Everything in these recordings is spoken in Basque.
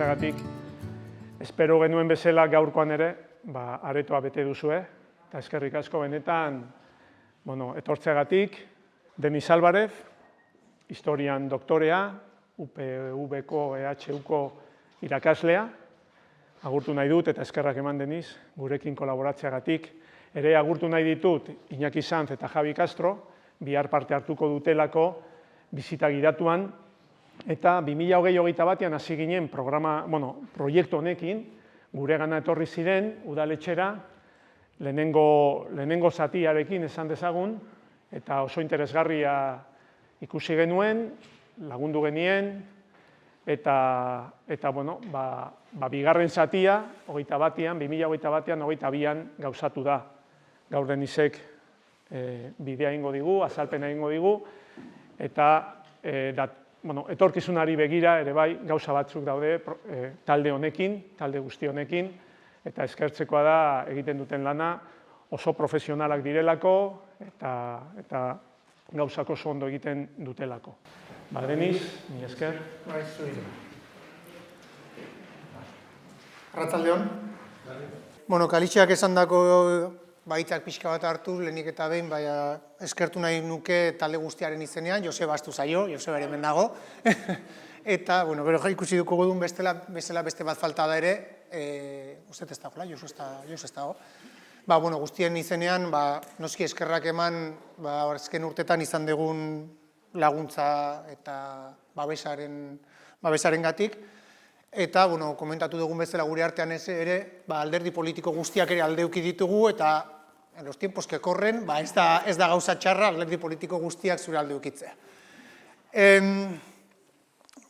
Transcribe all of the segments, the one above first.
etortzeagatik. Espero genuen bezala gaurkoan ere, aretoa bete duzue, eta eskerrik asko benetan etortzeagatik. Denis Álvarez, historian doktorea, UPV-ko, EHU-ko irakaslea, agurtu nahi dut eta eskerrak eman Denis, gurekin kolaboratzeagatik. Ere agurtu nahi ditut Iñaki Sanz eta Javi Castro, bihar parte hartuko dutelako bizita gidatuan, eta 2021 batean hasi ginen proiektu honekin, guregana etorri ziren, udaletxera, lehenengo zatiarekin esan dezagun, eta oso interesgarria ikusi genuen, lagundu genien, eta bigarren zatia, 2021 batean, 2022an gauzatu da. Gaur Denisek bidea egingo digu, azalpena egingo digu, eta etorkizunari begira ere bai gauza batzuk daude talde honekin, talde guzti honekin, eta eskertzekoa da egiten duten lana oso profesionalak direlako eta gauzak oso ondo egiten dutelako. Denis, mi esker. Arratsaldeon. Kalitxeak esandako baitzak pixka bat hartu, lehenik eta behin, eskertu nahi nuke talde guztiaren izenean, Joseba astu zaio, Joseba ere hemen dago. Eta, gero ikusi duko godun bezala beste bat falta da ere, uste ez dagoela, Josu ez dago. Guztien izenean, noski eskerrak eman, azken urtetan izan dugun laguntza eta babesaren gatik. Eta, komentatu dugun bezala gure artean ere, alderdi politiko guztiak ere aldeuki ditugu, eta en los tiempos que corren, ez da gauza txarra alderdi politiko guztiak zure aldeukitzea.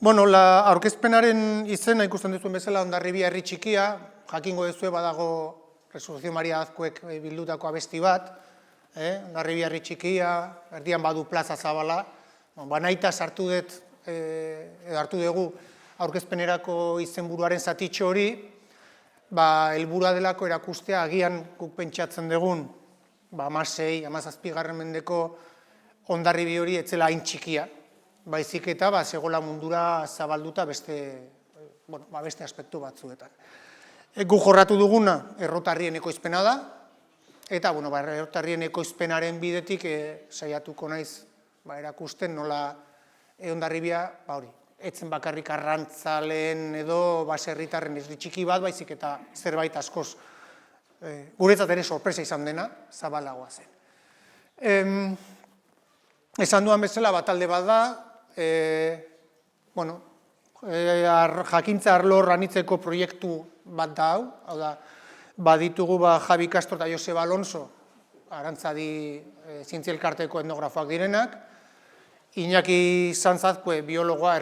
Aurkezpenaren izena ikusten duzuen bezala Hondarribia herri txikia, jakingo duzue badago Resoluzio Maria Azkuek bildutako abesti bat, Hondarribia herri txikia, erdian badu plaza zabala, nahita hartu dugu aurkezpenerako izenburuaren zatitxo hori, helburua delako erakustea agian guk pentsatzen dugun 16-17 mendeko Hondarribi hori etzela hain txikia, baizik eta zegoela mundura zabalduta beste aspektu batzuetan. Gu jorratu duguna errotarrien ekoizpena da, eta errotarrien ekoizpenaren bidetik saiatuko naiz erakusten nola Hondarribia etzen bakarrik arrantzaleen edo baserritarren herri txiki bat, baizik eta zerbait askoz guretzat ere sorpresa izan dena, zabalagoa zen. Esan duan bezala talde bat da, jakintza arlo anitzeko proiektu bat da hau, hau da, baditugu Javi Castro eta Joseba Alonso, Arantzadi zientzia elkarteko etnografoak direnak, Iñaki Sanz Azkue, biologoa,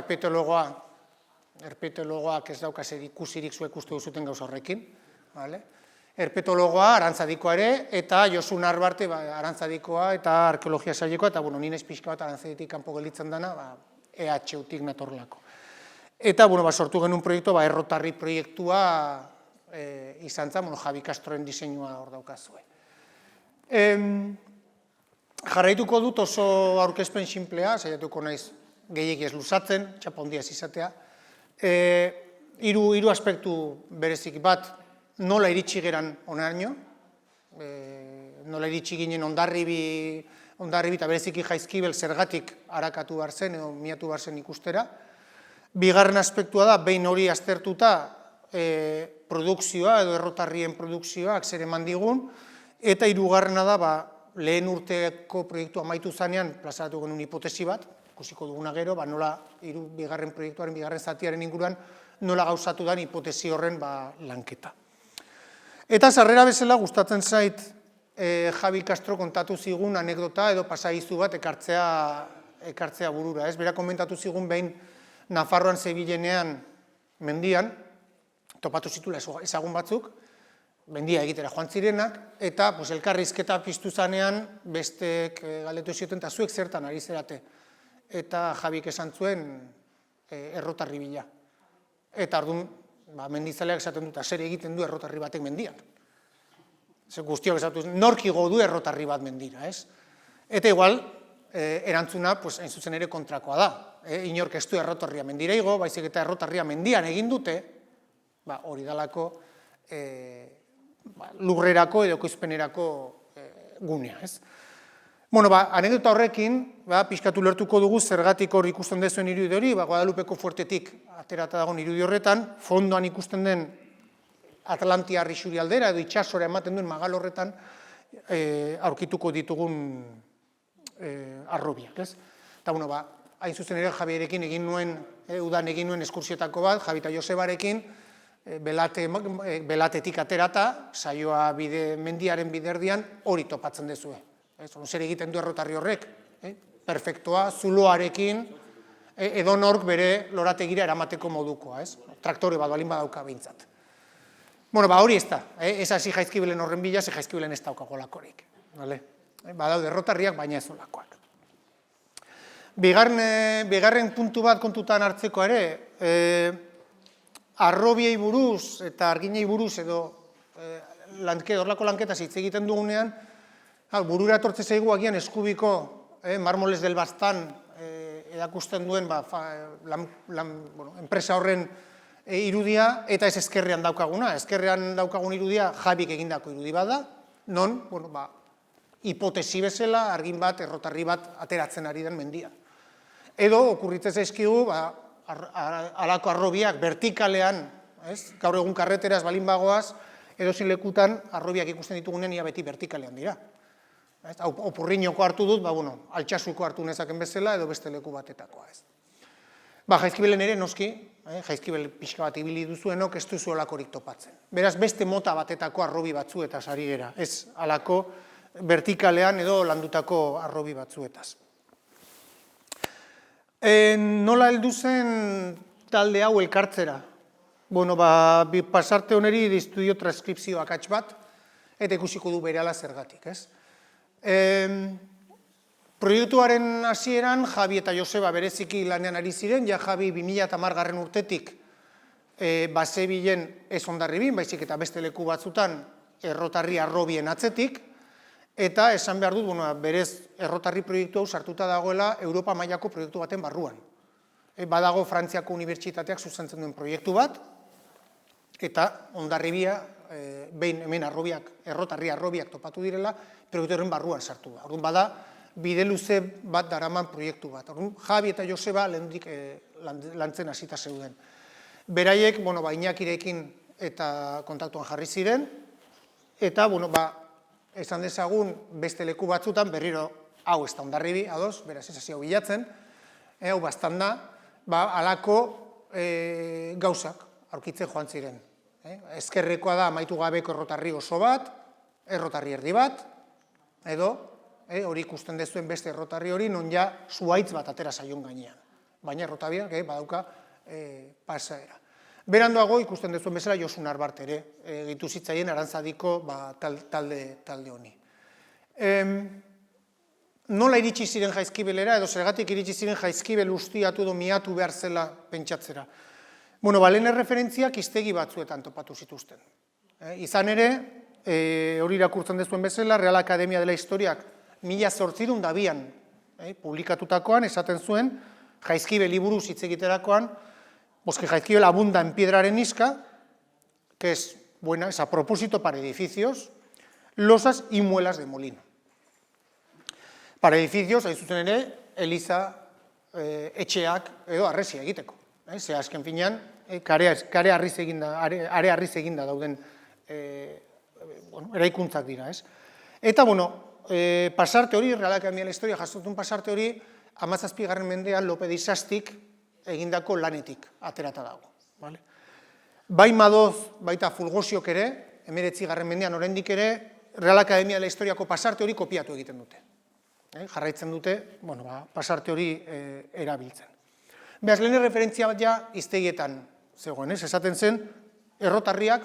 herpetologoak ez daukaz ikusirik zuek uste duzuten gauza horrekin, herpetologoa, Arantzadikoa ere, eta Josu Narbarte, Arantzadikoa eta arkeologia sailekoa, eta nien pixka bat Arantzaditik kanpo gelditzen dena, EHU-tik natorlako. Eta sortu genuen proiektu, errotarri proiektua izan zen, Javi Castroren diseinua hor daukazue. Jarraituko dut oso aurkezpen sinplea, saiatuko naiz gehiegi ez luzatzen, txapa handia ez izatea. Hiru aspektu berezik bat, nola iritsi geran honaino, nola iritsi ginen Hondarribi eta bereziki Jaizkibel zergatik harakatu behar zen, edo miatu behar zen ikustera. Bigarren aspektua da, behin hori aztertuta produkzioa edo errotarrien produkzioak zer eman digun, eta hirugarrena da, lehen urteko proiektu amaitu zanean plazaratu genuen hipotesi bat, ikusiko duguna gero, nola bigarren proiektuaren, bigarren zatiaren inguruan, nola gauzatu den hipotesi horren lanketa. Eta sarrera bezala gustatzen zait Javi Castro kontatu zigun anekdota edo pasaizu bat ekartzea burura. Bera komentatu zigun behin Nafarroan zebilenean mendian, topatu zitula ezagun batzuk, mendia egitera joan zirenak, eta elkarrizketa piztu zanean bestek galdetu zioten eta zuek zertan ari zerate. Eta Javik esan zuen errotarri bila. Eta orduan mendizaleak esaten dut, zer egiten du errotarri batek mendian. Guztiok esatu, nork igo du errotarri bat mendira, ez? Eta igual, erantzuna, hain zuzen ere kontrakoa da. Inork ez du errotarria mendira igo, baizik eta errotarria mendian egin dute, hori dalako lurrerako edo ekoizpenerako gunea, ez? Bueno, anekdota horrekin, pixkatu lertuko dugu zergatik hor ikusten dezuen irudi hori, Guadalupeko fuertetik aterata dagoen irudi horretan, fondoan ikusten den Atlantiar isurialdera edo itsasora ematen duen magal horretan aurkituko ditugun harrobiak, ez? Eta, bueno, hain zuzen ere Javierekin egin nuen, udan egin nuen eskursiotako bat, Javi eta Josebarekin, belatetik aterata, saioa mendiaren biderdian hori topatzen dezue. Zer egiten du errotarri horrek, perfektoa, zuloarekin, edonork bere lorategira eramateko modukoa, traktore bat balin badauka behintzat. Bueno, hori ez da, ez hasi Jaizkibelen horren bila, ze Jaizkibelen ez daukago lakorik. Badaude errotarriak, baina ez olakoak. Bigarren puntu bat kontutan hartzeko ere, harrobiei buruz eta arginei buruz edo horlako lanketaz hitz egiten dugunean, burura etortze zaigu agian Eskubiko Marmoles del Baztan erakusten duen enpresa horren irudia eta ez ezkerrean daukaguna. Ezkerrean daukagun irudia Javik egindako irudi bada, non hipotesi bezala argin bat, errotarri bat ateratzen ari den mendian. Edo, okurritzen zaizkigu, alako harrobiak vertikalean, gaur egun karreteraz balin bagoaz, edo zin lekutan harrobiak ikusten ditugunen ia beti vertikalean dira. Opurriñoko hartu dut, altxasuko hartu nezaken bezala, edo beste leku batetakoa. Jaizkibelen ere, noski, Jaizkibel pixka bat ibili duzuenok, ez duzu alakorik topatzen. Beraz, beste mota batetako harrobi batzuetaz ari gera, ez alako vertikalean edo landutako harrobi batzuetaz. Nola heldu zen talde hau elkartzera? Pasarte honeri diztu dio transkripzio akats bat, eta ikusiko du berehala zergatik, ez? Proiektuaren hasieran Javi eta Joseba bereziki lanean ari ziren, ja Javi 2010 urtetik bazebilen ez Hondarribin, baizik eta beste leku batzutan errotarri harrobien atzetik, eta esan behar dut, berez errotarri proiektu hau sartuta dagoela Europa mailako proiektu baten barruan. Badago Frantziako Unibertsitateak zuzentzen duen proiektu bat, eta Hondarribia, behin hemen errotarri harrobiak topatu direla, proiektu horren barruan sartu da. Orduan bada, bide luze bat daraman proiektu bat. Orduan, Javi eta Joseba lehendik lantzen hasita zeuden. Beraiek, Iñakirekin eta kontaktuan jarri ziren, eta, esan dezagun beste leku batzutan, berriro hau ez da Hondarribi, ados, beraz ez hasi hau bilatzen, hau bastan da, alako gauzak aurkitzen joan ziren. Ezkerrekoa da amaitu gabeko errotarri oso bat, errotarri erdi bat, edo hori ikusten dezuen beste errotarri hori non ja zuhaitz bat atera zaion gainean. Baina errotabiak badauka pasaera. Berandoago ikusten dezuen bezala Josu Narbart ere, gitu zitzaien Arantzadiko talde honi. Nola iritsi ziren Jaizkibelera, edo zergatik iritsi ziren Jaizkibel ustiatu edo miatu behar zela pentsatzera. Lehen erreferentziak hiztegi batzuetan topatu zituzten. Izan ere, hori irakurtzen dezuen bezala, Real Academia de la Historiak 1802an publikatutakoan esaten zuen, Jaizkibel liburuz hitz egiterakoan, que Jaizkibel abunda en piedra arenisca, que es buena, es a propósito para edificios, losas y muelas de molino. Para edificios, hain zuzen ere, eliza etxeak edo arresia egiteko. Ze azken finean, are harriz eginda dauden eraikuntzak dira. Eta, pasarte hori, Real Academia de la Historia jasotun pasarte hori, 17. mendean Lope de Izastik egindako lanetik aterata dago. Bai Madoz, baita Fulgosiok ere, 19. mendean oraindik ere, Real Academia de la Historiako pasarte hori kopiatu egiten dute. Jarraitzen dute, pasarte hori erabiltzen. Beaz, lehen referentzia bat ja hiztegietan zegoen, esaten zen, errotarriak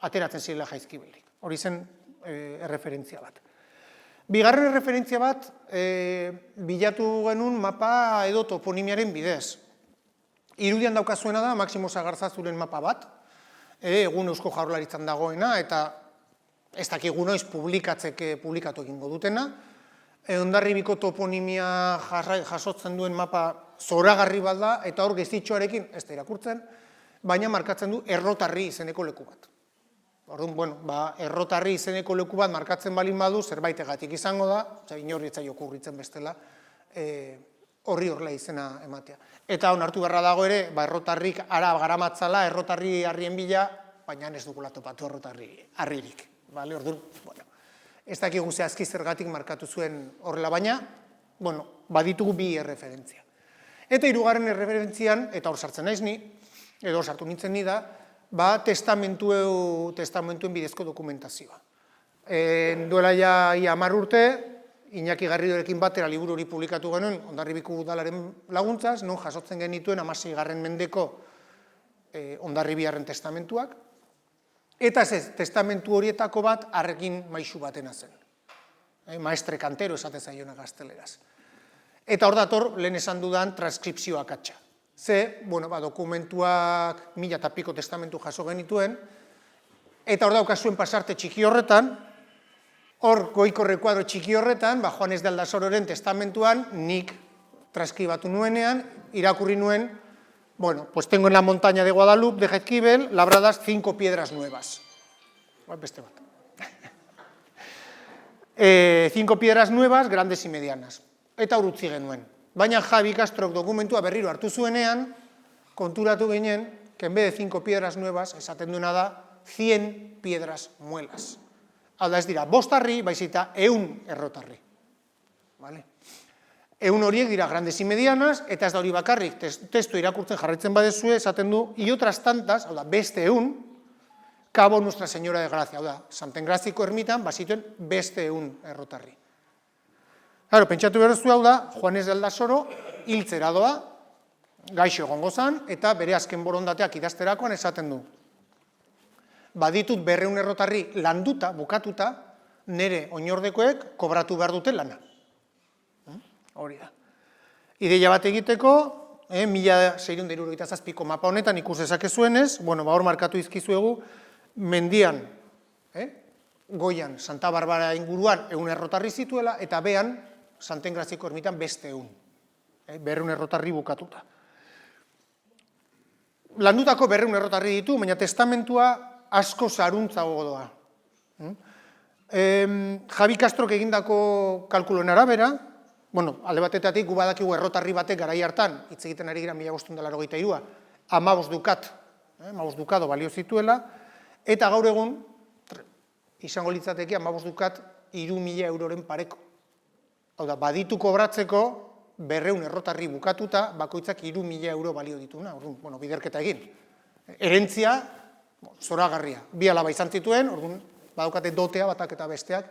ateratzen zirela Jaizkibeldik. Hori zen erreferentzia bat. Bigarren referentzia bat, bilatu genuen mapa edo toponimiaren bidez. Irudian daukazuena da, Maximo Sagarzazuren mapa bat, egun Eusko Jaurlaritzan dagoena, eta ez dakigu noiz publikatu egingo dutena. Hondarribiko toponimia jasotzen duen mapa zoragarri bat da, eta hor gezitxoarekin, ez da irakurtzen, baina markatzen du Errotarri izeneko leku bat. Orduan, bueno, Errotarri izeneko leku bat markatzen balin badu, zerbaitegatik izango da, inorri ez zaio okurritzen bestela, horri horrela izena ematea. Eta onartu beharra dago ere, Errotarrik ara garamatzala, Errotarri harrien bila, baina ez dugula topatu Errotarri harririk. Orduan, ez dakigu zehazki zergatik markatu zuen horrela, baina, baditugu bi erreferentzia. Eta hirugarren erreferentzian, eta hor sartzen naiz ni, edo hor sartu nintzen ni da, testamentuen bidezko dokumentazioa. Duela ja 10 urte, Iñaki Garridorekin batera liburu hori publikatu genuen, Hondarribiko udalaren laguntzaz, non jasotzen genituen 16. mendeko Hondarribiarren testamentuak, eta testamentu horietako bat Arrekin Maixu batena zen. Maestre kantero esaten zaiona gazteleraz. Eta hor dator, lehen esan dudan, transkripzioa katxa. Ze, dokumentuak 1000 eta piko testamentu jaso genituen, eta hor daukazuen pasarte txiki horretan, hor goiko rekuadro txiki horretan, Juanes de Aldasororen testamentuan, nik transkribatu nuenean, irakurri nuen, pues tengo en la montaña de Guadalupe, de Jaizkibel, labradas 5 piedras nuevas. Beste bat. 5 piedras nuevas, grandes y medianas. Eta hor utzi genuen. Baina Javi Castrok dokumentua berriro hartu zuenean, konturatu ginen, que en vez de 5 piedras nuevas, esaten duena da 100 piedras muelas. Hau da ez dira, 5 harri, baizita 100 errotarri. 100 horiek dira grandes y medianas, eta ez da hori bakarrik, testu irakurtzen jarraitzen badezue, esaten du, y otras tantas, hau da, beste 100, Cabo Nuestra Señora de Gracia, hau da, Santengraziko ermitan, bazituen beste 100 errotarri. Claro, pentsatu behar duzu hau da, Juanes de Aldasoro hiltzera doa, gaixo egongo zan, eta bere azken borondateak idazterakoan esaten du. Baditut 200 errotarri landuta, bukatuta, nire oinordekoek kobratu behar dute lana. Hori da. Ideia bat egiteko, 1677ko mapa honetan ikus dezakezuenez, hor markatu izkizuegu, mendian, goian, Santa Barbara inguruan 100 errotarri zituela, eta behan, Santengraziko ermitan beste 100. 200 errotarri bukatuta. Landutako 200 errotarri ditu, baina testamentua asko zaruntzago doa. Javi Castrok egindako kalkuloen arabera, alde batetatik gu badakigu errotarri batek garai hartan, hitz egiten ari gira 1583a, 15 dukat, 15 dukado balio zituela, eta gaur egun, izango litzateke 15 dukat 3.000 euroren pareko. Hau da, baditu kobratzeko 200 errotarri bukatuta, bakoitzak 3.000 euro balio dituna, biderketa egin. Herentzia, zoragarria. 2 alaba izan zituen, badaukate dotea batak eta besteak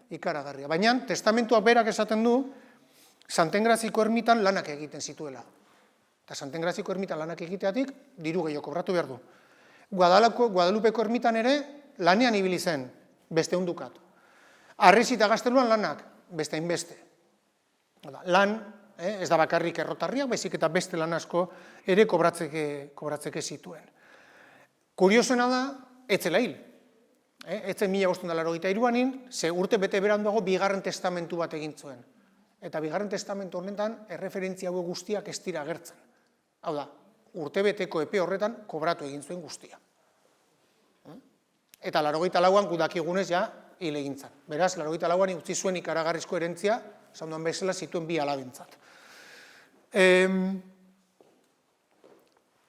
ikaragarria. Baina, testamentuak berak esaten du, Santengraziko ermitan lanak egiten zituela. Eta Santengraziko ermitan lanak egiteatik, diru gehiago kobratu behar du. Guadalupeko ermitan ere, lanean ibili zen, beste 100 dukat. Arresi eta Gazteluan lanak, beste hainbeste. Lan, ez da bakarrik errotarriak, baizik eta beste lan asko ere kobratzeke zituen. Kuriosuena da, etzela hil. Etzen 1583an, ze urte bete beranduago bigarren testamentu bat egin zuen. Eta bigarren testamentu honetan, erreferentzia hauek guztiak ez dira agertzen. Hau da, urte beteko epe horretan kobratu egin zuen guztia. Eta 84an gudakigunez ja hil egin zen. Beraz, 84an utzi zuen ikaragarrizko herentzia, esan duan bezala zituen 2 alabentzat.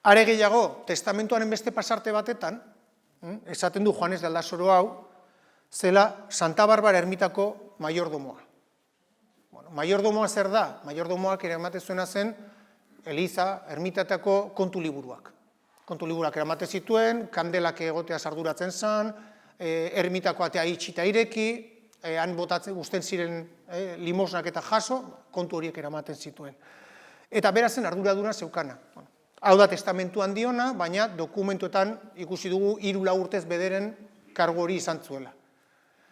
Are gehiago, testamentuaren beste pasarte batetan, esaten du Juanes de Aldasoro hau, zela Santa Barbara ermitako maiordomoa. Maiordomoa zer da? Maiordomoak ere emate zuena zen Eliza, ermitatako kontu liburuak. Kontu liburuak eramate zituen, kandelak egotea sarduratzen zen, ermitako atea itxita ireki, han botatzen guzten ziren limosnak eta jaso, kontu horiek eramaten zituen. Eta berazen arduraduna zeukana. Hau da testamentuan diona, baina dokumentuetan ikusi dugu 3-4 urtez bederen kargu hori izan zuela.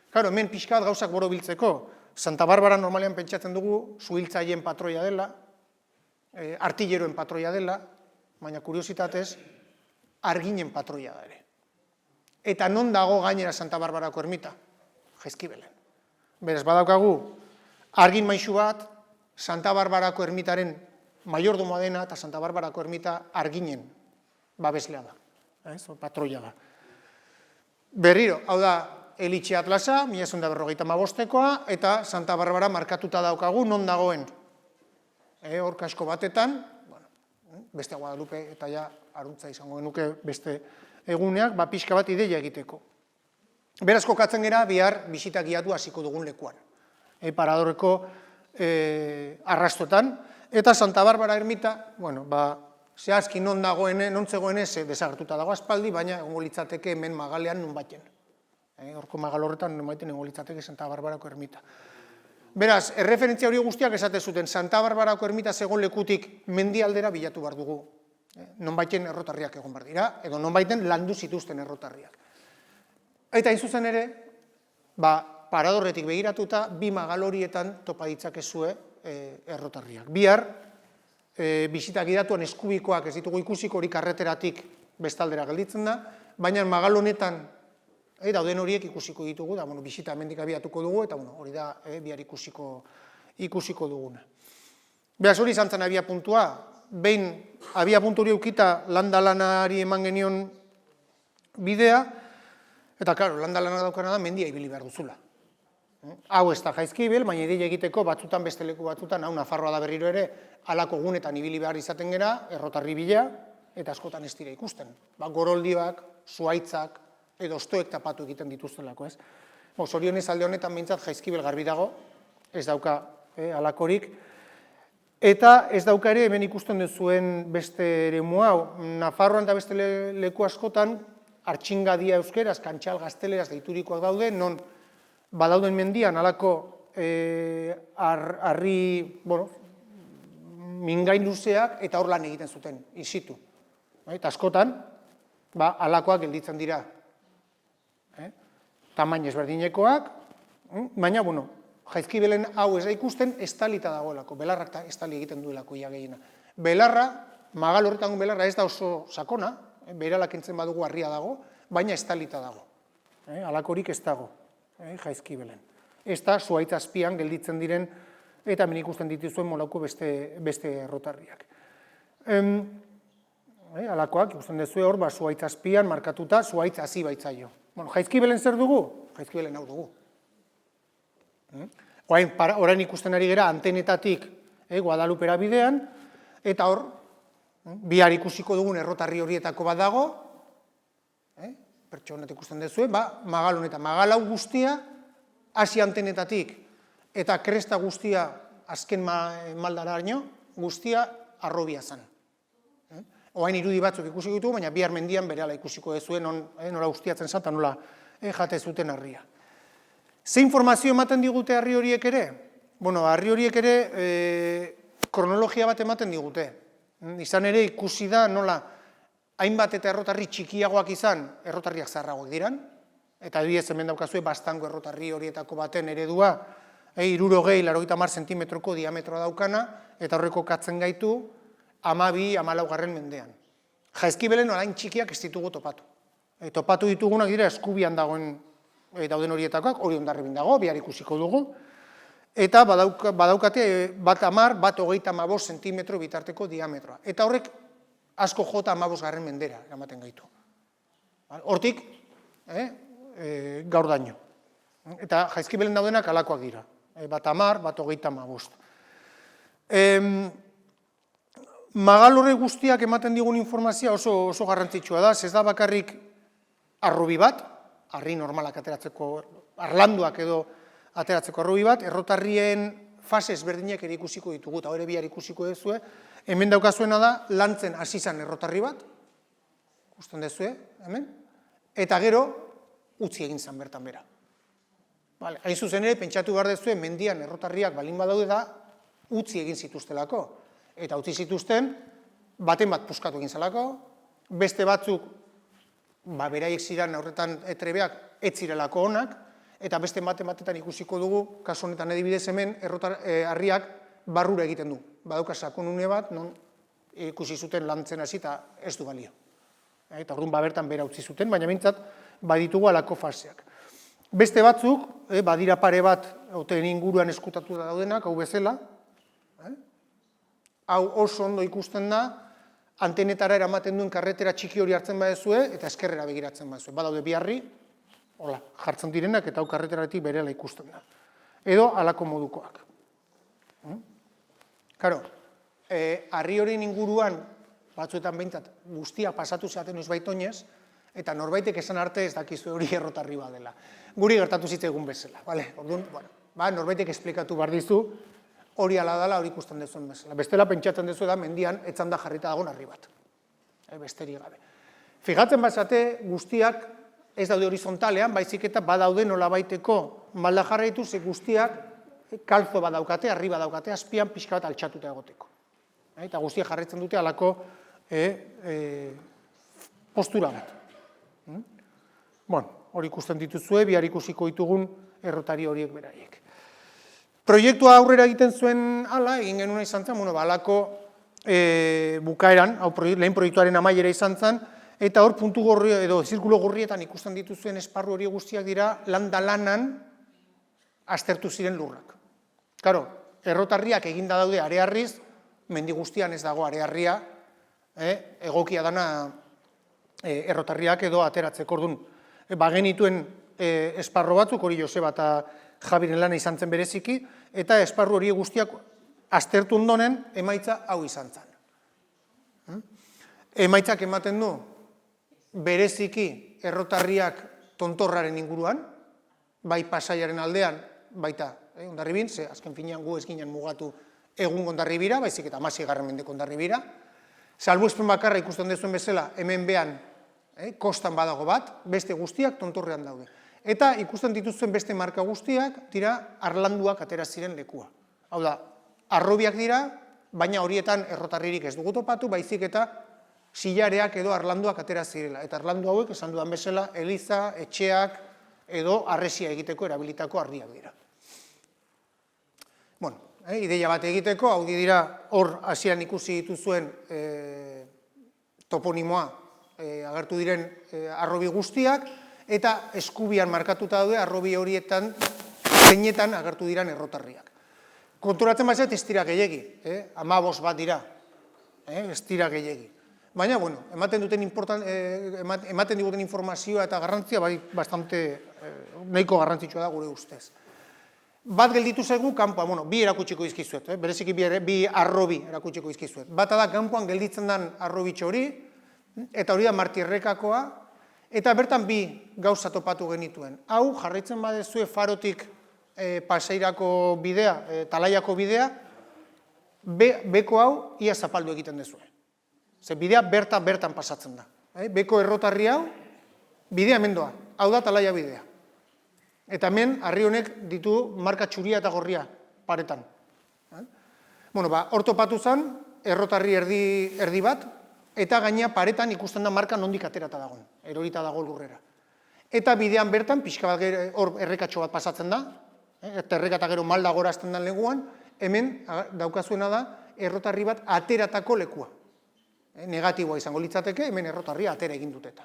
Claro, hemen pixka bat gauzak borobiltzeko, Santa Barbara normalean pentsatzen dugu suhiltzaileen patroia dela, artilleroen patroia dela, baina kuriositatez, arginen patroia da ere. Eta non dago gainera Santa Barbarako ermita? Jaizkibelen. Beraz, badaukagu, argin Maixu bat, Santa Barbarako ermitaren maiordomoa dena, eta Santa Barbarako ermita arginen babeslea da. patroia da. Berriro, hau da, Elitxe Atlasa, 1955koa, eta Santa Barbara markatuta daukagu, non dagoen. Hor kasko batetan, beste Guadalupe eta ja aruntza izango genuke beste eguneak, pixka bat ideia egiteko. Beraz kokatzen gera, bihar bisita giatu hasiko dugun lekuan. Paradorreko arrastotan, eta Santa Barbara ermita, zehazki non zegoen ez desagertuta dago aspaldi, baina egongo litzateke hemen magalean nun baten. Horko magal horretan nun baten egongo litzateke Santa Barbarako ermita. Beraz, erreferentzia hori guztiak esate zuten, Santa Barbarako ermita zegoen lekutik mendialdera bilatu behar dugu. Non baiten errotarriak egon behar dira, edo non baiten landu zituzten errotarriak. Eta izuzen ere, paradorretik begiratuta, bi magal horietan topa ditzakezue errotarriak. Bihar, bisita gidatuan eskubikoak ez ditugu ikusiko, hori karreteratik bestaldera gelditzen da, baina magal honetan dauden horiek ikusiko ditugu, da bisita hemendik abiatuko dugu, eta hori da bihar ikusiko duguna. Beraz hori izan zen abia puntua, behin abia puntu hori eukita landalanari eman genion bidea, eta klaro, landalana daukana da mendia ibili behar duzula. Hau ez da Jaizkibel, baina ideia egiteko batzutan beste leku batzutan, hau Nafarroa da berriro ere, halako gunetan ibili behar izaten gera, errotarri bila, eta askotan ez dira ikusten. Goroldioak, zuaitzak, edo ostoek tapatu egiten dituztelako, ez? Zorionez alde honetan behintzat Jaizkibel garbi dago, ez dauka halakorik, eta ez dauka ere hemen ikusten duzuen beste eremu hau, Nafarroan eta beste leku askotan, artxingadia euskeraz, kantxal gazteleraz deiturikoak daude, non badauden mendian halako harri, mingain luzeak eta hor lan egiten zuten, isitu. Eta askotan, halakoak gelditzen dira. Tamain ezberdinekoak, baina, Jaizkibelen hau ez da ikusten, estalita dagoelako, belarrak estali egiten duelako ia gehiena. Belarra, magal horretan belarra ez da oso sakona, beralak entzen badugu harria dago, baina estalita dago. Halakorik ez dago, Jaizkibelen. Ez da, zuaitz azpian gelditzen diren, eta hemen ikusten dituzuen molauko beste errotarriak. Halakoak, ikusten duzue hor, zuaitz azpian markatuta, zuaitz hazi baitzaio. Jaizkibelen zer dugu? Jaizkibelen hau dugu. Orain ikusten ari gera antenetatik Guadalupera bidean, eta hor, bihar ikusiko dugun errotarri horietako bat dago, pertsonak ikusten duzue, magal honetan. Magal hau guztia, hasi antenetatik, eta kresta guztia azken maldaraino, guztia arrobia zen. Oain irudi batzuk ikusiko ditugu, baina bihar mendian berehala ikusiko duzuen, nola ustiatzen zata, nola jate zuten harria. Ze informazio ematen digute harri horiek ere? Harri horiek ere kronologia bat ematen digute. Izan ere ikusi da nola hainbat eta errotarri txikiagoak izan, errotarriak zaharragoak diran, eta adibidez hemen daukazue Bastango errotarri horietako baten eredua, 60-80 zentimetroko diametroa daukana, eta horreko katzen gaitu 12-14 mendean. Jaizkibelen orain txikiak ez ditugu topatu. Topatu ditugunak dira Eskubian dauden horietakoak, hori Hondarribin dago, bihar ikusiko dugu, eta badaukate bat 20-25 zentimetro bitarteko diametroa. Eta horrek asko jota 15 mendera eramaten gaitu. Hortik, gaur daño. Eta Jaizkibelen daudenak halakoak dira. Bat 10, bat 25. Magal horre guztiak ematen digun informazioa oso garrantzitsua da, ez da bakarrik arrobi bat, harri normalak ateratzeko, arlanduak edo ateratzeko arrobi bat, errotarrien fase ezberdinak ere ikusiko ditugu, eta hori bihar ikusiko duzue, hemen daukazuena da, lantzen hasi zen errotarri bat, ikusten duzue, hemen, eta gero, utzi egin zen bertan bera. Hain zuzen ere, pentsatu behar duzue, mendian errotarriak balin badaude da, utzi egin zituztelako. Eta utzi zituzten, baten bat puskatu egin zelako, beste batzuk, beraiek ziren horretan trebeak ez zirelako onak, eta beste batetan ikusiko dugu, kasu honetan adibidez hemen, harriak barrura egiten du. Badauka sakonune bat, non ikusi zuten lantzen hasi eta ez du balio. Eta orduan bertan bera utzi zuten, baina behintzat baditugu halako faseak. Beste batzuk, badira pare bat, hoten inguruan eskutatu daudenak, hau bezala, hau oso ondo ikusten da, antenetara eramaten duen karretera txiki hori hartzen badezue, eta eskerrera begiratzen badezue. Badaude bi harri, hola, jartzen direnak, eta hau karreteratik berehala ikusten da. Edo halako modukoak. Karo, harri horien inguruan, batzuetan behintzat, guztia pasatu zeaten noizbait oinez, eta norbaitek esan arte ez dakizu hori errotarri bat dela. Guri gertatu zitzaigun bezala, bale? Orduan, norbaitek esplikatu behar dizu, hori ala dela, hori ikusten dezuen bezala. Bestela pentsatzen dezu da, mendian, etzan da jarrita dagoen harri bat. Besterik gabe. Fijatzen bazate, guztiak ez daude horizontalean, baizik eta badaude nolabaiteko malda jarraitu, ze guztiak kalzo bat daukate, harri bat daukate, azpian pixka bat altxatuta egoteko. Eta guztiak jarraitzen dute halako postura bat. Hori ikusten dituzue, bihar ikusiko ditugun errotari horiek beraiek. Proiektua aurrera egiten zuen hala, egin genuna izan zen, halako bukaeran, lehen proiektuaren amaiera izan zen, eta hor puntu gorri edo zirkulo gorrietan ikusten dituzuen esparru hori guztiak dira landa-lanan aztertu ziren lurrak. Karo, errotarriak eginda daude arearriz, mendi guztian ez dago arearria, egokia dana errotarriak edo ateratzeko. Orduan, bagenituen esparro batzuk, hori Joseba eta Javiren lana izan zen bereziki, eta esparru hori guztiak aztertu ondoren emaitza hau izan zen. Emaitzak ematen du bereziki errotarriak tontorraren inguruan, bai Pasaiaren aldean, baita Hondarribin, ze azken finean gu ez ginen mugatu egun Hondarribira, baizik eta 16. mendeko Hondarribira. Salbuespen bakarra ikusten duzuen bezala, hemen behan kostan badago bat, beste guztiak tontorrean daude. Eta ikusten dituzuen beste marka guztiak dira harlanduak atera ziren lekua. Hau da, harrobiak dira, baina horietan errotarririk ez dugu topatu, baizik eta silareak edo harlanduak atera zirela. Eta harlandu hauek, esan dudan bezala, eliza, etxeak edo harresia egiteko erabilitako harriak dira. Ideia bat egiteko, hau dira hor hasieran ikusi dituzuen toponimoa agertu diren harrobi guztiak, eta eskubian markatuta daude harrobi horietan zeinetan agertu diren errotarriak. Konturatzen bazet ez dira gehiegi, 15 bat dira, ez dira gehiegi. Baina, ematen diguten informazioa eta garrantzia bastante nahiko garrantzitsua da gure ustez. Bat gelditu zaigu kanpoan, bi erakutsiko izkizuet, bereziki bi harrobi erakutsiko izkizuet. Bata da kanpoan gelditzen den harrobitxo hori, eta hori da Martirrekakoa, eta bertan bi gauza topatu genituen. Hau, jarraitzen badezue Farotik Pasairako bidea, Talaiako bidea, beko hau ia zapaldu egiten dezue. Ze bidea bertan pasatzen da. Beko errotarri hau, bidea hemen doa, hau da Talaia bidea. Eta hemen, harri honek ditu marka txuria eta gorria paretan. Hor topatu zen, errotarri erdi bat, eta gaina paretan ikusten da marka nondik aterata dagoen, erorita dago lurrera. Eta bidean bertan, pixka bat hor errekatxo bat pasatzen da, eta errekata gero malda gorazten den leguan, hemen daukazuena da, errotarri bat ateratako lekua. Negatiboa izango litzateke, hemen errotarria atera egin duteta.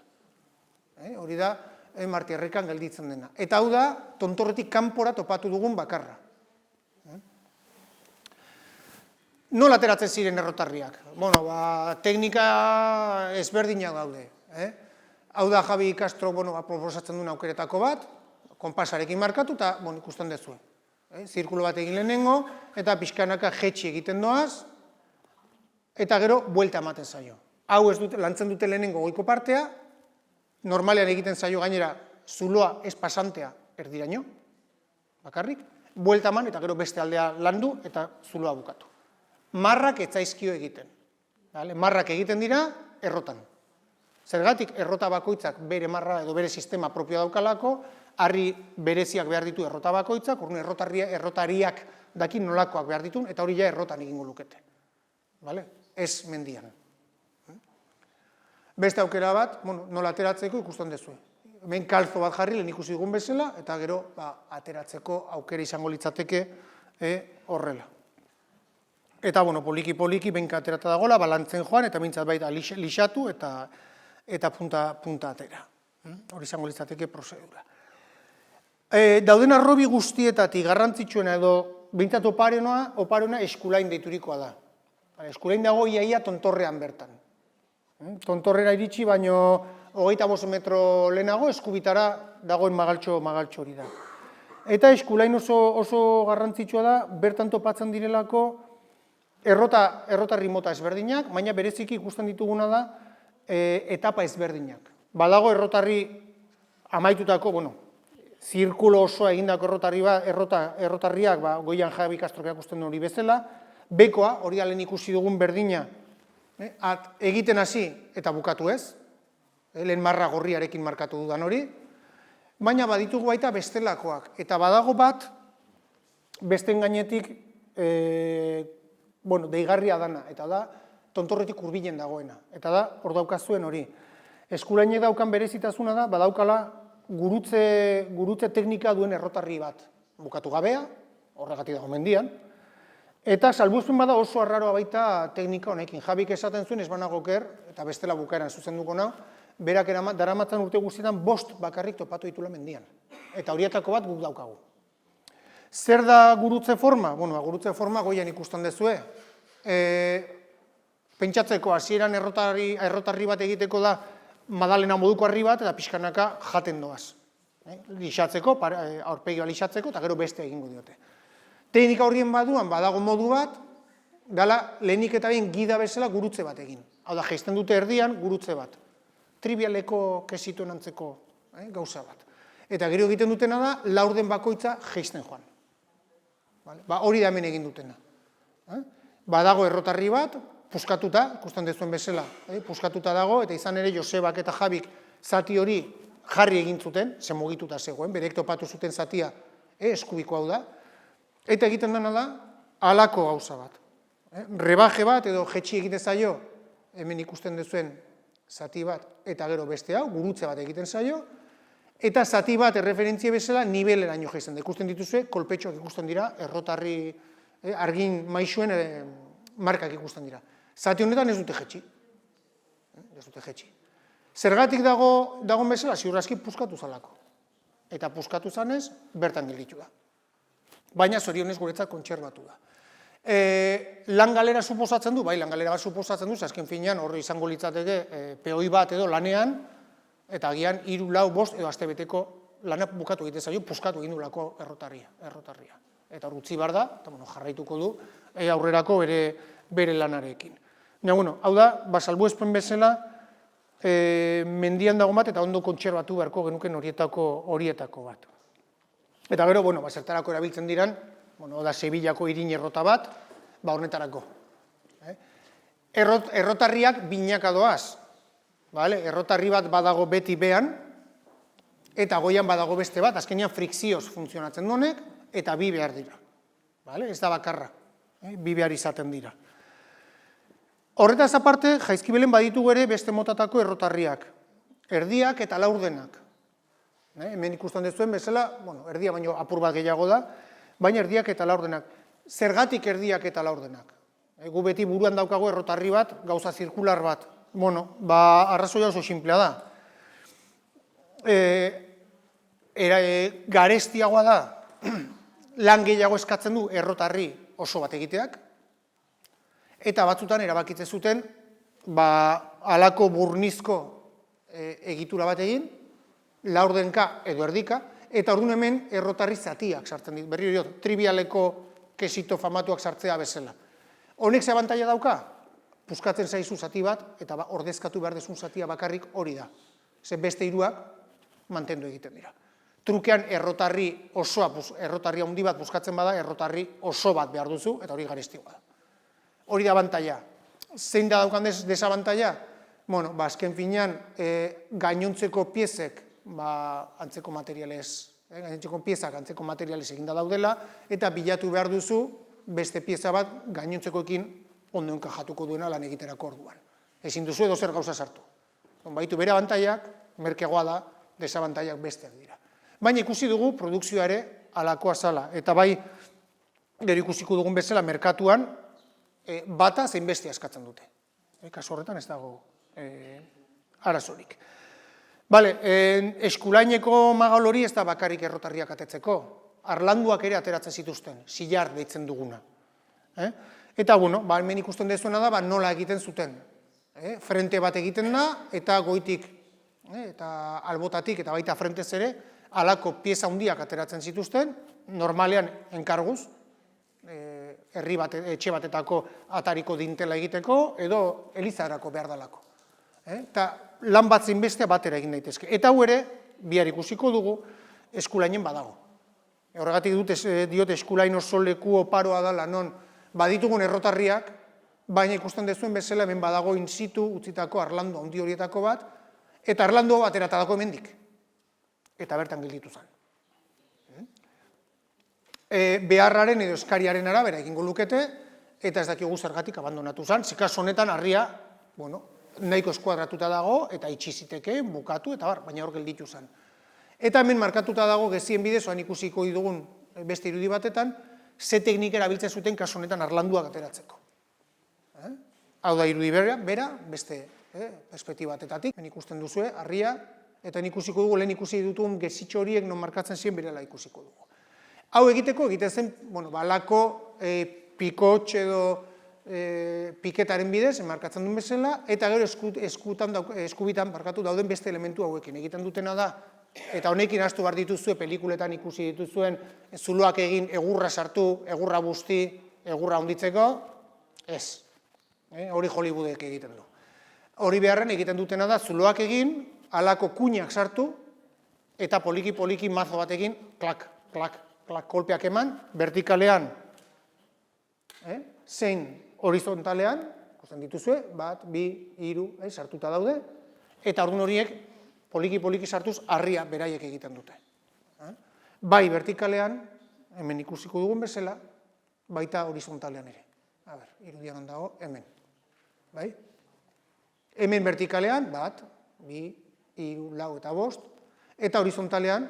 Hori da, Martirrekan gelditzen dena. Eta hau da, tontorretik kanpora topatu dugun bakarra. Nola ateratzen ziren errotarriak? Teknika ezberdinak daude. Hau da, Javi Castro proposatzen duen aukeretako bat, konpasarekin markatu, eta ikusten dezue. Zirkulo bat egin lehenengo, eta pixkanaka jetxi egiten doaz, eta gero, buelta ematen zaio. Hau lantzen dute lehenengo goiko partea, normalean egiten zaio gainera zuloa ez pasantea erdiraino, bakarrik, buelta eman eta gero beste aldea landu eta zuloa bukatu. Marrak ez zaizkio egiten. Marrak egiten dira errotan. Zergatik errota bakoitzak bere marra edo bere sistema propio daukalako, harri bereziak behar ditu errota bakoitzak, orduan errotariak dakin nolakoak behar ditun, eta hori ja errotan egingo lukete. Ez mendian. Beste aukera bat, nola ateratzeko ikusten dezue. Hemen kalzo bat jarri, lehen ikusi dugun bezala, eta gero ateratzeko aukera izango litzateke horrela. Eta, poliki-poliki, benka aterata dagoela, balantzen joan, eta mintzat baita lixatu, eta punta atera. Hori izango litzateke prozedura. Dauden arrobi guztietatik garrantzitsuena edo, bintzat oparoena eskulain deiturikoa da. Eskulain dago iaia tontorrean bertan. Tontorrera iritsi, baino 25 metro lehenago, Eskubitara dagoen magaltxo hori da. Eta eskulain oso garrantzitsua da, bertan topatzen direlako errotarri mota ezberdinak, baina bereziki ikusten dituguna da etapa ezberdinak. Badago errotarri amaitutako, zirkulo osoa egindako errotarriak, Goian Javi Castrok erakusten hori bezala, bekoa, hori alen ikusi dugun berdina, egiten hasi eta bukatu ez, lehen marra gorriarekin markatu dudan hori, baina baditugu baita bestelakoak, eta badago bat, besten gainetik, deigarria dana, eta da, tontorretik hurbilen dagoena, eta da, hor daukazuen hori. Eskulainek daukan berezitasuna da, badaukala gurutze teknika duen errotarri bat, bukatu gabea, horregatik dago mendian, eta salbuespen bada oso arraroa baita teknika honekin. Jabik esaten zuen, ez banago oker, eta bestela bukaeran zuzenduko nau, berak daramatzan urte guztietan 5 bakarrik topatu ditula mendian. Eta horietako bat guk daukagu. Zer da gurutze forma? Gurutze forma Goian ikusten dezue. Pentsatzeko hasieran errotarri bat egiteko da Madalena moduko harri bat eta pixkanaka jaten doaz. Lixatzeko, aurpegia lixatzeko, eta gero beste egingo diote. Teknika horien baduan, badago modu bat, dala lehenik eta behin gida bezala gurutze bat egin. Hau da, jaisten dute erdian gurutze bat. Trivialeko kesituen antzeko gauza bat. Eta gero egiten dutena da, laurden bakoitza jaisten joan. Hori da hemen egin dutena. Badago errotarri bat, puskatuta, ikusten dezuen bezala, puskatuta dago, eta izan ere Josebak eta Jabik zati hori jarri egin zuten, ze mugituta zegoen, berek topatu zuten zatia eskubiko hau da, eta egiten dena da, halako gauza bat. Rebaje bat edo jetxi egiten zaio, hemen ikusten dezuen zati bat, eta gero beste hau, gurutze bat egiten zaio, eta zati bat erreferentzia bezala nibeleraino jaisten da. Ikusten dituzue, kolpetxoak ikusten dira, errotarri argin maixuen markak ikusten dira. Zati honetan ez dute jetxi. Ez dute jetxi. Zergatik dagoen bezala, ziurraski puskatu zalako. Eta puskatu zanez, bertan gelditu da. Baina zorionez guretzat kontserbatu da. Lan galera suposatzen du, bai, lan galera bat suposatzen du, azken finean horri izango litzateke peoi bat edo lanean, eta agian 3, 4, 5 edo astebeteko lana bukatu egite zaio, puskatu egin duelako errotarria. Eta hor utzi behar da, eta jarraituko du aurrerako bere lanarekin. Hau da, salbuespen bezala, mendian dago bat eta ondo kontserbatu beharko genuken horietako bat. Eta gero, zertarako erabiltzen diran, da Sevillako irin errota bat, honetarako. Errotarriak binaka doaz. Errotarri bat badago beti behan, eta goian badago beste bat, azkenean frikzioz funtzionatzen donek, eta bi behar dira. Ez da bakarra, bi behar izaten dira. Horretaz aparte, Jaizkibelen baditugu ere beste motatako errotarriak. Erdiak eta laurdenak. Hemen ikusten dezuen bezala, erdia baino apur bat gehiago da, baina erdiak eta laurdenak. Zergatik erdiak eta laurdenak? Gu beti buruan daukago errotarri bat, gauza zirkular bat. Arrazoia oso sinplea da. Garestiagoa da, lan gehiago eskatzen du errotarri oso bat egiteak, eta batzutan erabakitze zuten, halako burnizko egitura bat egin, laurdenka edo erdika, eta orduan hemen errotarri zatiak sartzen dit, berri hori trivialeko kesito famatuak sartzea bezala. Honek ze abantaila dauka? Puskatzen zaizu zati bat, eta ordezkatu behar dezun zatia bakarrik hori da. Ze beste hiruak mantendu egiten dira. Trukean errotarri handi bat puskatzen bada, errotarri oso bat behar duzu, eta hori garestikoa da. Hori da abantaila. Zein da daukan desabantaila? Azken finean, gainontzeko piezek, antzeko materialez, gainontzeko piezak antzeko materialez eginda daudela, eta bilatu behar duzu beste pieza bat gainontzekoekin ondo enkajatuko duena lan egiterako orduan. Ezin duzu edo zer gauza sartu. Baitu bere abantailak, merkegoa da, desabantailak besteak dira. Baina ikusi dugu produkzioa ere halakoa zala. Eta bai, gero ikusiko dugun bezala, merkatuan, bata zein bestia eskatzen dute. Kasu horretan ez dago arazorik. Eskulaineko magal hori ez da bakarrik errotarriak atetzeko. Arlanduak ere ateratzen zituzten, sillar deitzen duguna. Eta, hemen ikusten dezuena da, nola egiten zuten. frente bat egiten da, eta goitik, eta albotatik, eta baita frentez ere, halako pieza handiak ateratzen zituzten, normalean enkarguz, herri bat, etxe batetako atariko dintela egiteko, edo elizarako behar dalako. Eta lan bat zinbestea batera egin daitezke. Eta hau ere, bihar ikusiko dugu, eskulainen badago. Horregatik diot eskulain oso leku oparoa dela, non baditugun errotarriak, baina ikusten dezuen bezala hemen badago in situ utzitako arlando handi horietako bat, eta arlando bat eratadako hemendik. Eta bertan gelditu zen. Beharraren edo eskariaren arabera egingo lukete, eta ez dakigu zergatik abandonatu zen. Zikaso honetan harria, nahiko eskuadratuta dago, eta itxiziteke, bukatu, eta baina hor gelditu zen. Eta hemen markatuta dago gezien bidez, oan ikusiko dugun beste irudi batetan, ze teknik erabiltzen zuten kasu honetan arlanduak ateratzeko. Hau da irudi bera, beste perspektibatetatik, hemen ikusten duzue, harria, eta ikusiko dugu, lehen ikusi dutun gezitxo horiek non markatzen ziren berela ikusiko dugu. Hau egiteko, egiten zen, balako pikotx edo piketaren bidez, markatzen duen bezala, eta gero eskubitan dauden beste elementu hauekin. Egiten dutena da, eta honekin hastu behar dituzue, pelikuletan ikusi dituzuen, zuloak egin, egurra sartu, egurra busti, egurra honditzeko, ez. Hori Hollywoodek egiten du. Hori beharren egiten dutena da, zuloak egin, halako kuinak sartu, eta poliki-poliki mazo batekin, klak, klak, klak, kolpeak eman, vertikalean, zein horizontalean, ikusten dituzue, bat, bi, hiru, sartuta daude, eta orduan horiek, poliki-poliki sartuz, harria beraiek egiten dute. Bai vertikalean, hemen ikusiko dugun bezala, baita horizontalean ere. A ber, irudian dago, hemen. Bai? Hemen vertikalean, bat, bi, hiru, lau eta bost, eta horizontalean,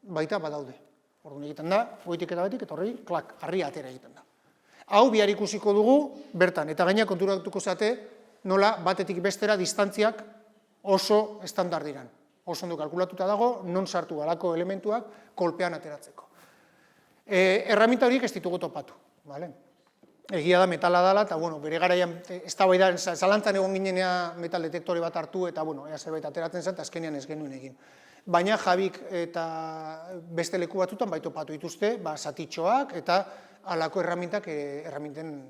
baita badaude. Orduan egiten da, goitik eta betik, eta horri, klak, harria atera egiten da. Hau bihar ikusiko dugu, bertan, eta gaina konturatuko zate, nola batetik bestera distantziak oso estandar diran. Oso ondo kalkulatuta dago, non sartu galako elementuak kolpean ateratzeko. Erraminta horiek ez ditugu topatu. Egia da metala dela, eta bere garaian, ez da bai da, zalantzan egon ginenea metal detektore bat hartu, eta ea zerbait ateratzen zen, eta azkenean ez genuen egin. Baina Jabik eta beste leku batzutan bai topatu dituzte, zatitxoak eta halako erraminten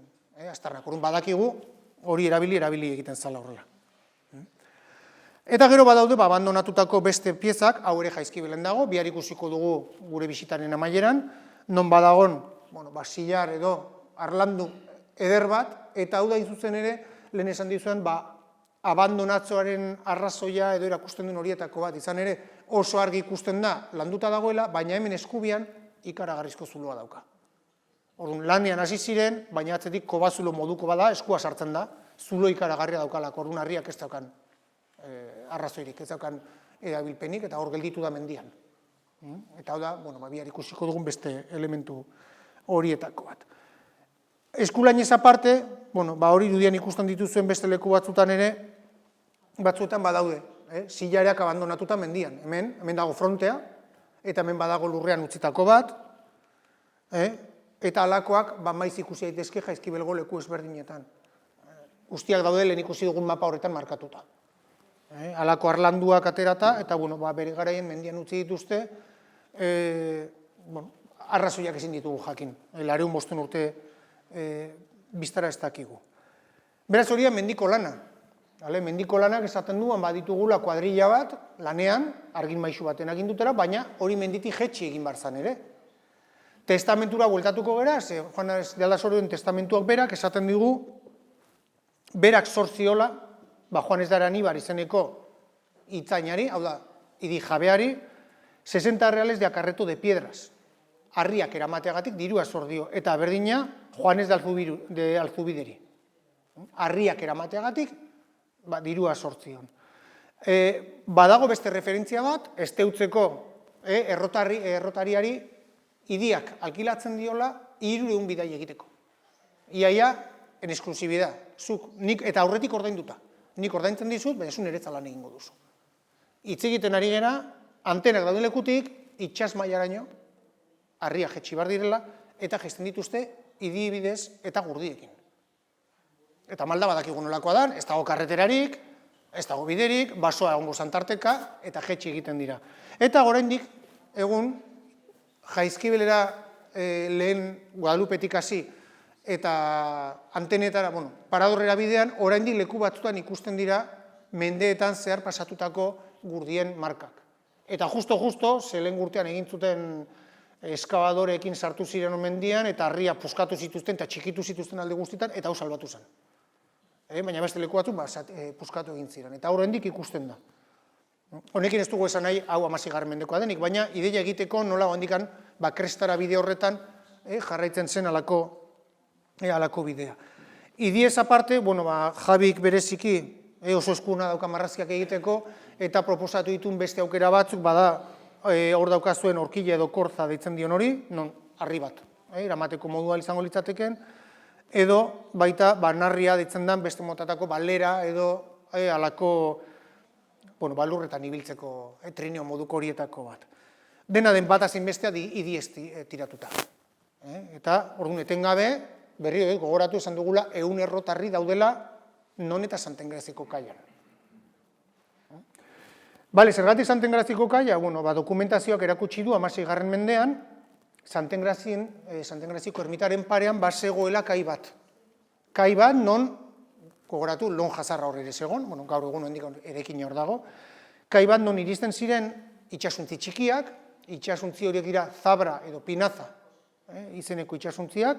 aztarnak. Orduan badakigu, hori erabili egiten zala horrela. Eta gero badaude, abandonatutako beste piezak, hau ere Jaizkibelen dago, bihar ikusiko dugu gure bisitaren amaieran, non badagon, zilar edo arlandu eder bat, eta hau da izuzen ere, lehen esan dizuen, abandonatzoaren arrazoia edo erakusten duen horietako bat, izan ere oso argi ikusten da landuta dagoela, baina hemen eskubian ikaragarrizko zuloa dauka. Orduan, lanean hasi ziren, baina atzetik kobazulo moduko bada, eskua sartzen da, zulo ikaragarria daukalako, orduan harriak ez daukan arrazoirik, ez daukan erabilpenik, eta hor gelditu da mendian. Eta hau da, bihar ikusiko dugun beste elementu horietako bat. Eskulainez aparte, hori irudian ikusten dituzuen beste leku batzutan ere, batzuetan badaude, zilareak abandonatuta mendian. Hemen dago frontea, eta hemen badago lurrean utzitako bat, eta halakoak maiz ikusi daitezke Jaizkibelgo leku ezberdinetan. Guztiak daude lehen ikusi dugun mapa horretan markatuta. Halako arlanduak aterata, eta bere garaien mendian utzi dituzte, arrazoiak ezin ditugu jakin, 200 urte biztara ez dakigu. Beraz hori mendiko lana. Mendiko lanak esaten duan baditugula kuadrilla bat, lanean, argin maisu baten egin dutera, baina hori menditi jetxi egin barzan ere. Testamentura bueltatuko gara, Juan de Aldasororen testamentuak berak esaten digu, berak zortziola, Juan ez dara Anibar izeneko itzainari, hau da, idi jabeari, 60 reales de acarreto de piedras. Harriak eramateagatik dirua zor dio, eta berdina Juanes de Alzubideri. Harriak eramateagatik dirua sortzion. Badago beste referentzia bat, esteutzeko errotariari idiak alkilatzen diola 300 bidai egiteko. Iaia, en esklusibida, eta aurretik ordainduta. Nik ordaintzen dizut, baina zu niretza lan egingo duzu. Hitz egiten ari gera, antenak dauden lekutik, itxas mailaraino, harria jetxi bar direla, eta jaisten dituzte idibidez eta gurdiekin. Eta Malda badakigu nolakoa da, ez dago karreterarik, ez dago biderik, basoa egongo zantarteka, eta jetxi egiten dira. Eta oraindik egun, Jaizkibelera lehen Guadalupetik hasi, eta antenetara, paradorrera bidean, oraindik leku batzutan ikusten dira mendeetan zehar pasatutako gurdien markak. Eta justo, ze lehen urtean egin zuten eskabadoreekin sartu ziren mendian, eta harria puskatu zituzten eta txikitu zituzten alde guztietan, eta hau salbatu zen. Baina beste leku batzuk puskatu egin ziren, eta horrendik ikusten da. Honekin ez dugu esan nahi, hau 16. mendekoa denik, baina ideia egiteko nola handikan krestara bide horretan jarraitzen zen alako bidea. Idiez aparte, Jabik bereziki oso eskuna dauka marrazkiak egiteko, eta proposatu ditun beste aukera batzuk, bada hor daukazuen orkila edo korza deitzen dion hori, non harri bat, eramateko modua izango litzateken, edo baita narria deitzen den beste motatako balera edo alako balurretan ibiltzeko trineo moduko horietako bat. Dena den bat azin bestea idiez tiratuta. Eta orduan etengabe, berri gogoratu esan dugula 100 errotarri daudela non eta Santengraziko kaian. Bale, zergatik Santengraziko kaia? Dokumentazioak erakutsi du 16. mendean, Santengraziko ermitaren parean bazegoela kai bat. Kai bat non, gogoratu, lon jazarra hor ere zegon, gaur egun erekin hor dago, kai bat non iristen ziren itxasuntzi txikiak, itxasuntzi horiek dira Zabra edo Pinaza izeneko itxasuntziak,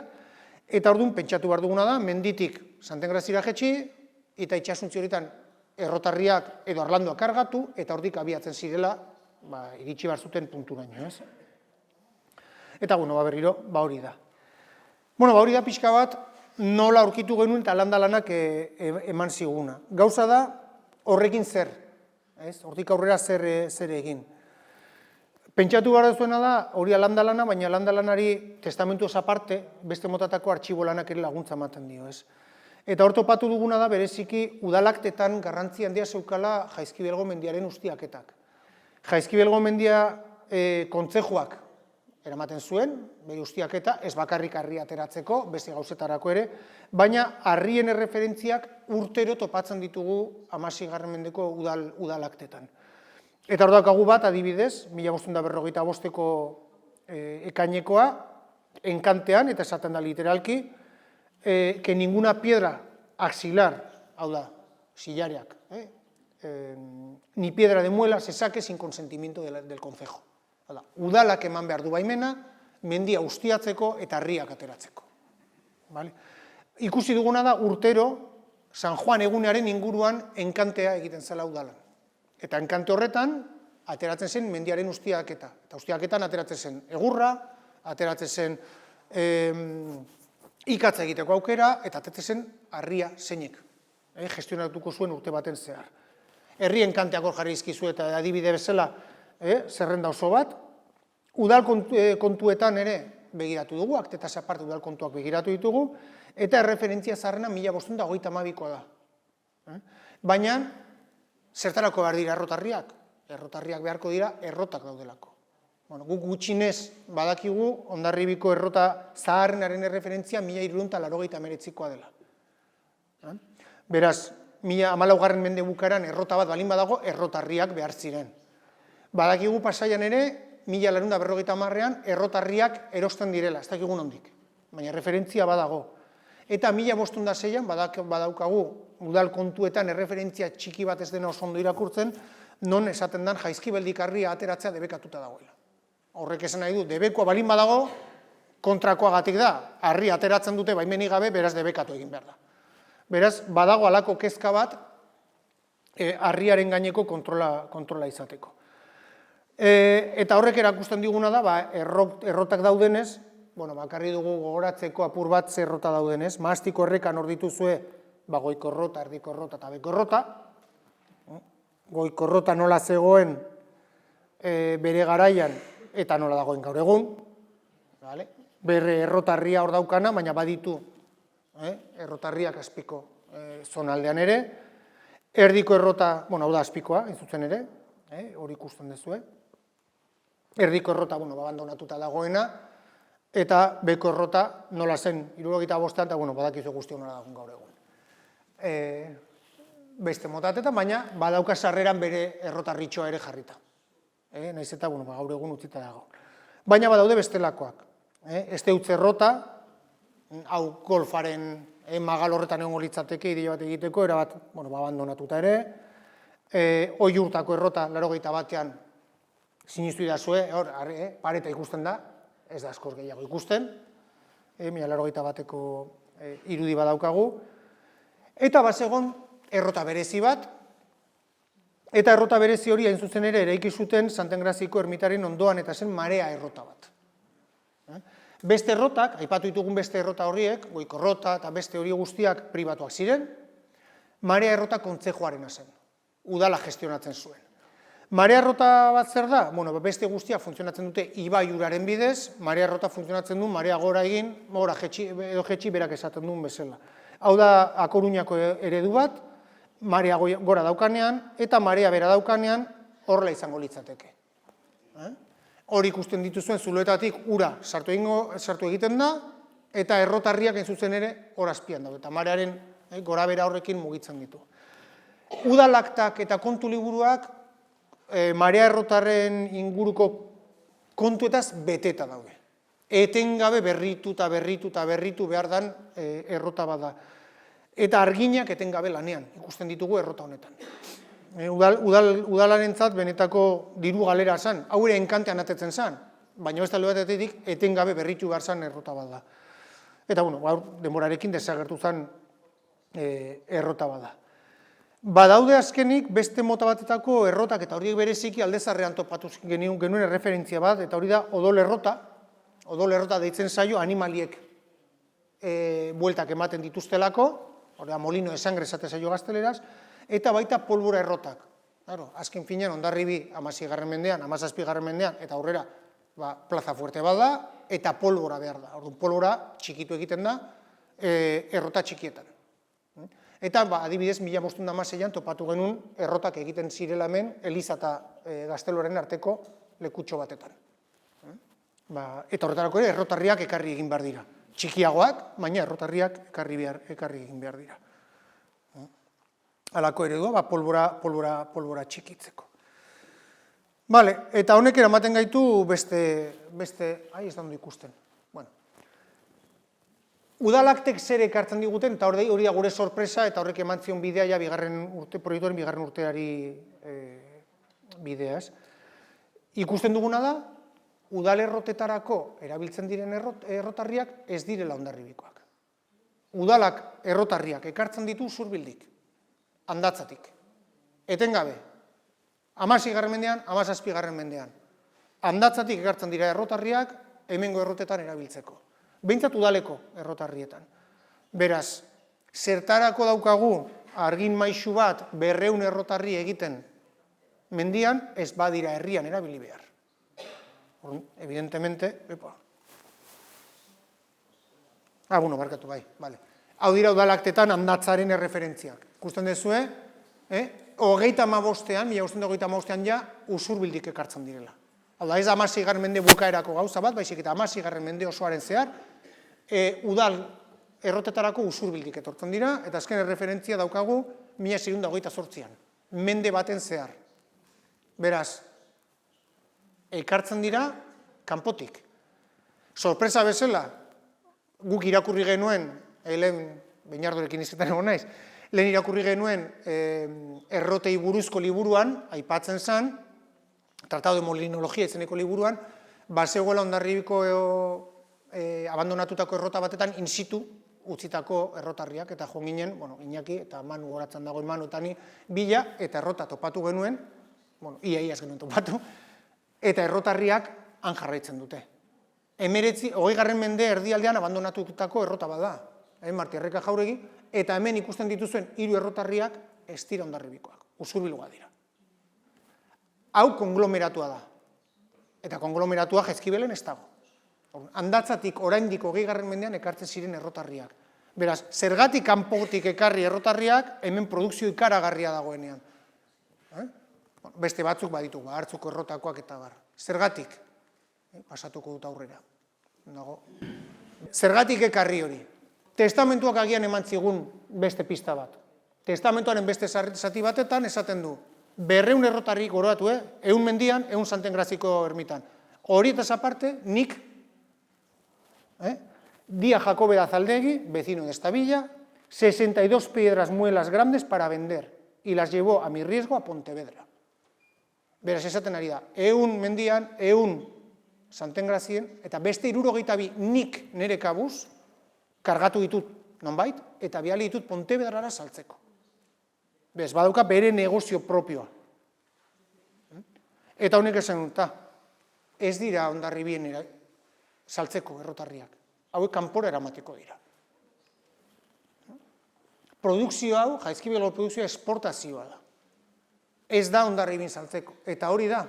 eta orduan pentsatu behar duguna da, menditik Santengrazira jetxi, eta itxasuntzi horietan errotarriak edo arlandoak kargatu, eta hortik abiatzen zirela, iritsi behar zuten punturaino, ez? Eta, berriro, hori da. Hori da pixka bat, nola aurkitu genuen eta landa-lanak eman ziguna. Gauza da, horrekin zer, hortik aurrera zer egin. Pentsatu behar duzuena da, hori landa-lana, baina landa-lanari testamentu aparte, beste motatako artxibo lanak ere laguntza ematen dio, ez? Eta hor topatu duguna da, bereziki, udalaktetan garrantzi handia zeukala Jaizkibelgo mendiaren ustiaketak. Jaizkibelgo mendia kontzejuak eramaten zuen, bere ustiaketa, ez bakarrik harria ateratzeko, beste gauzetarako ere, baina harrien erreferentziak urtero topatzen ditugu 16. mendeko udalaktetan. Eta hor daukagu bat, adibidez, 1555ko ekainekoa, enkantean, eta esaten da literalki, que ninguna piedra axilar, hau da, sillareak, ni piedra de muela se saque sin consentimiento del concejo. Udalak eman behar du baimena, mendia ustiatzeko eta harriak ateratzeko. Ikusi duguna da urtero San Juan egunearen inguruan enkantea egiten zela udalan. Eta enkante horretan ateratzen zen mendiaren ustiaketa. Eta ustiaketan ateratzen zen egurra, ateratzen zen ikatza egiteko aukera, eta ateratzen zen harria zeinek. Gestionatuko zuen urte baten zehar. Herri enkanteak hor jarri izkizu eta adibide bezala zerrenda oso bat, udal kontuetan ere begiratu dugu, aktetaz aparte udal kontuak begiratu ditugu, eta erreferentzia zarrena 1522koa da. Baina, zertarako behar dira errotarriak? Errotarriak beharko dira errotak daudelako. Guk gutxinez badakigu, Hondarribiko errota zaharrenaren erreferentzia 1389koa dela. Beraz, 14. mende bukaeran errota bat balin badago, errotarriak behar ziren. Badakigu Pasaian ere, 1450ean errotarriak erosten direla, ez dakigun ondik, baina referentzia badago. Eta 1506an badaukagu udal kontuetan erreferentzia txiki bat ez dena oso ondo irakurtzen, non esaten den Jaizkibeldik harria ateratzea debekatuta dagoela. Horrek esan nahi du, debekoa balin badago, kontrakoagatik da, harria ateratzen dute baimenik gabe, beraz debekatu egin behar da. Beraz, badago halako kezka bat, harriaren gaineko kontrola izateko. Eta horrek erakusten diguna da, errotak daudenez, bakarri dugu gogoratzeko apur bat ze errota daudenez, Mahastiko errekan hor dituzue, goiko errota, erdiko errota eta beko errota, goiko errota nola zegoen bere garaian eta nola dagoen gaur egun, bere errotarria hor daukana, baina baditu errotarriak azpiko zonaldean ere, erdiko errota, hau da azpikoa, entzutzen ere, hori ikusten dezue, erdiko errota, abandonatuta dagoena, eta beko errota nola zen 75ean, eta badakizu guzti honara dagoen gaur egun. beste motatetan, baina badauka sarreran bere errotarritxoa ere jarrita. Naiz eta, gaur egun utzita dago. Baina badaude bestelakoak. Este utz errota, hau golfaren magal horretan egongo litzateke ideia bat egiteko, erabat abandonatuta ere. Oiurtako errota, 81ean sinistu idazue, pareta ikusten da, ez da askoz gehiago ikusten, 81eko irudi badaukagu. Eta bazegon errota berezi bat, eta errota berezi hori hain zuzen ere eraiki zuten Santengraziko ermitaren ondoan eta zen marea errota bat. Beste errotak, aipatu ditugun beste errota horiek, Goiko errota eta beste hori guztiak pribatuak ziren, marea errota kontzejuarena zen, udala gestionatzen zuen. Marea errota bat zer da? Beste guztiak funtzionatzen dute ibai uraren bidez, marea errota funtzionatzen du, marea gora egin, gora edo jetxi berak esaten duen bezala. Hau da A Coruñako eredu bat, marea gora daukanean, eta marea bera daukanean horrela izango litzateke. Hori ikusten dituzuen zuloetatik ura sartu egiten da, eta errotarriak hain zuzen ere hor azpian daude, eta marearen gora bera horrekin mugitzen ditu. Udalaktak eta kontu liburuak marea errotarren inguruko kontuetaz beteta daude. Etengabe berritu behar dan errota bat da. Eta arginak etengabe lanean ikusten ditugu errota honetan. Udalarentzat benetako diru galera zen, hau ere enkantean atetzen zen, baina beste alde batetik etengabe berritu behar zen errota bat da. Eta, denborarekin desagertu zen errota bat da. Badaude azkenik beste mota batetako errotak eta horiek bereziki aldezarrean topatu genuen erreferentzia bat, eta hori da odol errota deitzen zaio animaliek bueltak ematen dituztelako, hori da molino de sangre esate zaio gazteleraz, eta baita polbora errotak. Azken finean, Hondarribi 16. mendean, 17. mendean, eta aurrera plaza fuerte bat da, eta polbora behar da. Polbora txikitu egiten da, errota txikietan. Eta, adibidez, 1516an topatu genuen errotak egiten zirela hemen Eliza eta Gazteluaren arteko lekutxo batetan. Eta horretarako ere, errotarriak ekarri egin behar dira. Txikiagoak, baina errotarriak ekarri egin behar dira. Halako eredua, polbora txikitzeko. Eta honek eramaten gaitu beste, ez da ondo ikusten. Udalaktek zer ekartzen diguten, eta hori da gure sorpresa, eta horrek eman zion bidea proiektuaren bigarren urteari bideaz. Ikusten duguna da, udalerrotetarako erabiltzen diren errotarriak ez direla Hondarribikoak. Udalak errotarriak ekartzen ditu Zurbildik, Andatzatik. Etengabe, 16. mendean, 17. mendean. Andatzatik ekartzen dira errotarriak hemengo errotetan erabiltzeko. Behintzat udaleko errotarrietan. Beraz, zertarako daukagu argin maisu bat 200 errotarri egiten mendian, ez badira herrian erabili behar. Evidentemente, barkatu bai, bale. Hau dira udalaktetan Andatzaren erreferentziak. Ikusten dezue, 1525ean ja Usurbildik ekartzen direla. Hau da, ez 16. mende bukaerako gauza bat, baizik eta 16. mende osoaren zehar, udal errotetarako Usurbildik etortzen dira, eta azken erreferentzia daukagu 1628an, mende baten zehar. Beraz, ekartzen dira kanpotik. Sorpresa bezala, guk irakurri genuen, lehen Beñardorekin izetan egon naiz, lehen irakurri genuen errotei buruzko liburuan, aipatzen zen, Tratado de Molinologia izeneko liburuan, bazegoela Hondarribiko abandonatutako errota batetan in situ utzitako errotarriak, eta joan ginen, Iñaki eta Manu goratzen dagoen Manu eta ni bila, eta errota topatu genuen, iaz genuen topatu, eta errotarriak han jarraitzen dute. 20. mende erdialdean abandonatutako errota bat da, Marti Erreka Jauregi, eta hemen ikusten dituzuen 3 errotarriak ez dira Hondarribikoak, Usurbilgoak dira. Hau konglomeratua da, eta konglomeratua Jaizkibelen ez dago. Andatzatik oraindik 20. mendean ekartzen ziren errotarriak. Beraz, zergatik kanpotik ekarri errotarriak, hemen produkzio ikaragarria dagoenean. Beste batzuk baditugu, hartzuko errotakoak eta bar. Zergatik? Pasatuko dut aurrera. Zergatik ekarri hori? Testamentuak agian eman zigun beste pista bat. Testamentuaren beste zati batetan esaten du, 200 errotarrik goratu, 100 mendian, 100 Santengraziko ermitan. Horietaz aparte, nik, Día Jacobe de Azaldegui, vecino de esta villa, 62 piedras muelas grandes para vender, y las llevó a mi riesgo a Pontevedra. Beraz, esaten ari da, 100 mendian, 100 Santengrazien, eta beste 62 nik nire kabuz, kargatu ditut nonbait, eta bihali ditut Pontevedrara saltzeko. Bez, badauka bere negozio propioa. Eta honek esan dut, ez dira Hondarribien saltzeko errotarriak. Hauek kanpora eramateko dira. Produkzio hau, Jaizkibel produkzioa esportazioa da. Ez da Hondarribien saltzeko. Eta hori da,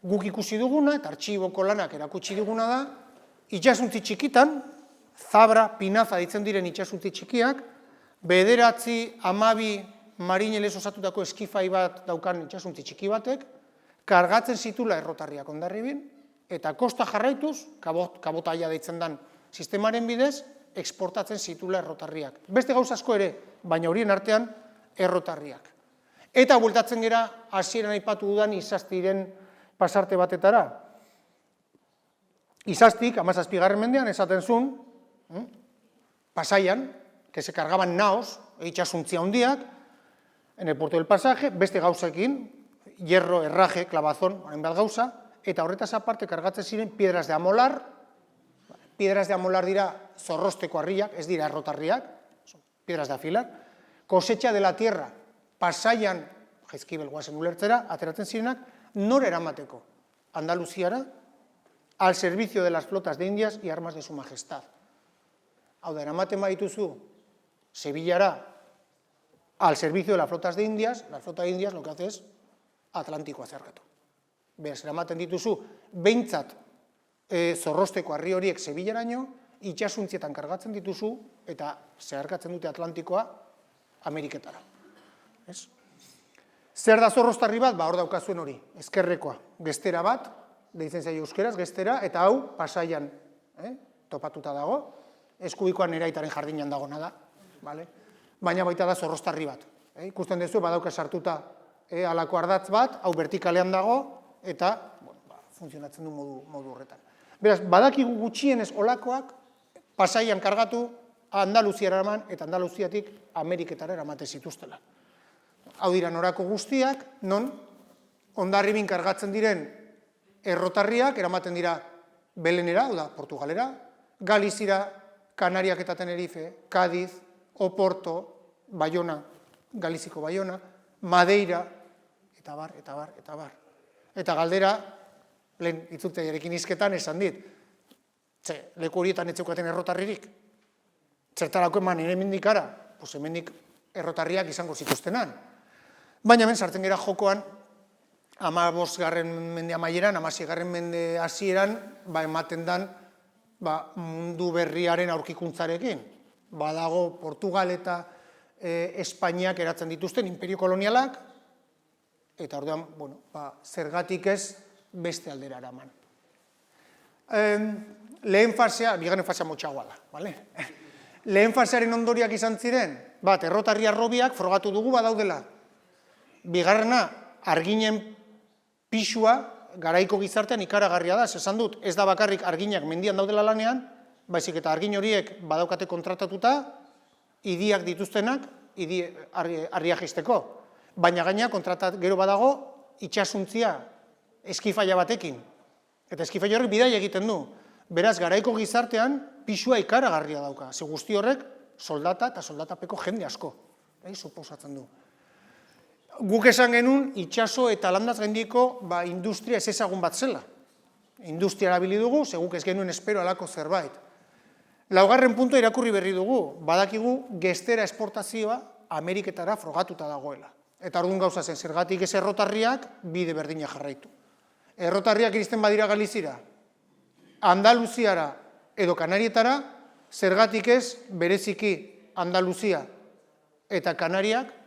guk ikusi duguna, eta artxiboko lanak erakutsi duguna da, itxasuntzi txikitan, Zabra, Pinaza ditzen diren itxasuntzi txikiak, 9, 12 marinelez osatutako eskifai bat daukan itxasuntzi txiki batek, kargatzen zitula errotarriak Hondarribin, eta kosta jarraituz, kabotaia deitzen den sistemaren bidez, exportatzen zitula errotarriak. Beste gauz asko ere, baina horien artean errotarriak. Eta bueltatzen gera, hasieran aipatu dudan Izastiren pasarte batetara. Izastik, 17. mendean, esaten zuen, Pasaian, que se cargaban naos, itxasuntzi handiak, en el puerto del pasaje, beste gauzekin, hierro, herraje, clavazón, hainbat gauza, eta horretaz aparte kargatzen ziren piedras de amolar dira zorrosteko harriak, ez dira errotarriak, piedras de afilar, cosecha de la tierra, Pasaian, Jaizkibel goazen ulertzera, ateratzen zirenak, nora eramateko, Andaluziara, al servicio de las flotas de Indias y armas de su majestad. Hau da, eramaten badituzu, Sevillara, al servicio de las flotas de Indias, la flota de Indias lo que hace es Atlantikoa zeharkatu. Beraz, eramaten dituzu, behintzat zorrosteko harri horiek Sevillaraino, itxasuntzietan kargatzen dituzu, eta zeharkatzen dute Atlantikoa Ameriketara. Zer da zorrostarri bat? Hor daukazuen hori, ezkerrekoa, gestera bat, deitzen zaio euskeraz, gestera, eta hau Pasaian topatuta dago, eskubikoan eraitaren jardinan dagona da, baina baita da zorrostarri bat. Ikusten duzu, badauka sartuta halako ardatz bat, hau vertikalean dago, eta funtzionatzen du modu horretan. Beraz, badakigu gutxienez olakoak Pasaian kargatu Andaluziara eraman, eta Andaluziatik Ameriketara eramate zituztela. Hau dira norako guztiak, non Hondarribin kargatzen diren errotarriak, eramaten dira Belenera, hau da, Portugalera, Galizira, Kanariak eta Tenerife, Cádiz, Oporto, Bayona, Galiziko Bayona, Madeira, eta bar, eta bar, eta bar. Eta galdera, lehen itzultzailearekin hizketan esan dit, leku horietan etzeukaten errotarririk, zertarako eman hemendik ara, hemendik errotarriak izango zituztenan. Baina hemen sartzen gera jokoan, 15. mende amaieran, 16. mende hasieran, ematen dan mundu berriaren aurkikuntzarekin. Badago Portugal eta Espainiak eratzen dituzten imperio kolonialak, eta orduan, zergatik ez beste aldera eraman. Lehen fasea, bigarren fasea motxagoa da, lehen fasearen ondoriak izan ziren, errotarri arrobiak frogatu dugu badaudela. Bigarrena, arginen pixua, garaiko gizartean ikaragarria da, esan dut, ez da bakarrik arginak mendian daudela lanean, baizik eta argin horiek badaukate kontratatuta, idiak dituztenak, harria jisteko. Baina gaina kontratat gero badago, itxasuntzia eskifaia batekin. Eta eskifaia horrek bidai egiten du. Beraz, garaiko gizartean, pixua ikaragarria dauka. Ze guzti horrek, soldata eta soldatapeko jende asko. Suposatzen du. Guk esan genuen, itxaso eta landaz gaindiko industria ez ezagun bat zela. Industria erabili dugu, ze guk ez genuen espero alako zerbait. Laugarren puntua irakurri berri dugu, badakigu gestera esportazioa Ameriketara frogatuta dagoela. Eta orduan gauza zen, zergatik ez errotarriak bide berdina jarraitu. Errotarriak iristen badira Galizira, Andaluziara edo Kanarietara, zergatik ez bereziki Andaluzia eta Kanariak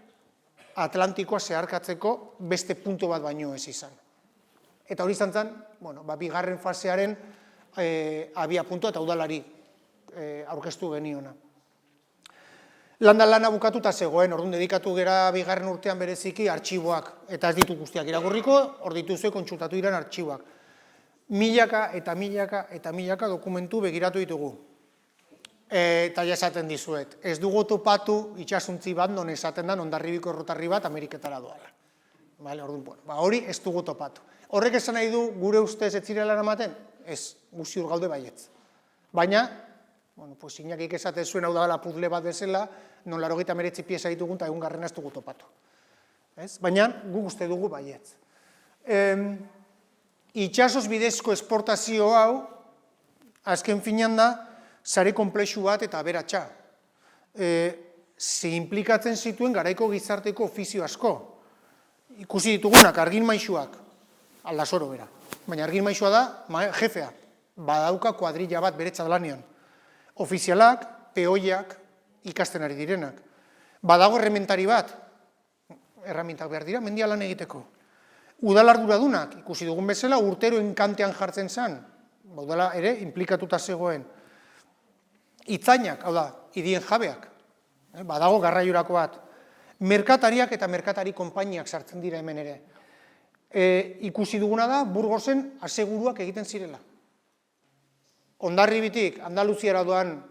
Atlantikoa zeharkatzeko beste puntu bat baino ez izan. Eta hori izan zen, bigarren fasearen abia puntua eta udalari aurkeztu geniona. Lana bukatuta zegoen, orduan dedikatu gera bigarren urtean bereziki artxiboak, eta ez ditu guztiak irakurriko, hor dituzue kontsultatu diren artxiboak. Milaka eta milaka eta milaka dokumentu begiratu ditugu. Eta ja esaten dizuet, ez dugu topatu itxasuntzi bat non esaten da Hondarribiko errotarri bat Ameriketara doala. Hori ez dugu topatu. Horrek esan nahi du gure ustez ez zirela eramaten? Ez, ziur gaude baietz. Baina, Iñakik esaten zuen hau da puzle bat bezala, non 89 pieza ditugun eta egun garrena ez dugu topatu. Baina, guk uste dugu baietz. Itxasoz bidezko esportazio hau, azken finean da, sare konplexu bat eta aberatsa. Ze implikatzen zituen garaiko gizarteko ofizio asko. Ikusi ditugunak argin maisuak, Aldasoro bera. Baina argin maisua da, jefea, badauka kuadrilla bat beretzat lanean. Ofizialak, peoiak, ikasten ari direnak. Badago errementari bat, erramintak behar dira, mendia lan egiteko. Udal arduradunak, ikusi dugun bezala, urtero enkantean jartzen zen, udala ere, implikatuta zegoen. Itzainak, hau da, idien jabeak, badago garraiorako bat. Merkatariak eta merkatari konpainiak sartzen dira hemen ere. Ikusi duguna da, Burgosen aseguruak egiten zirela. Hondarribitik Andaluziara doan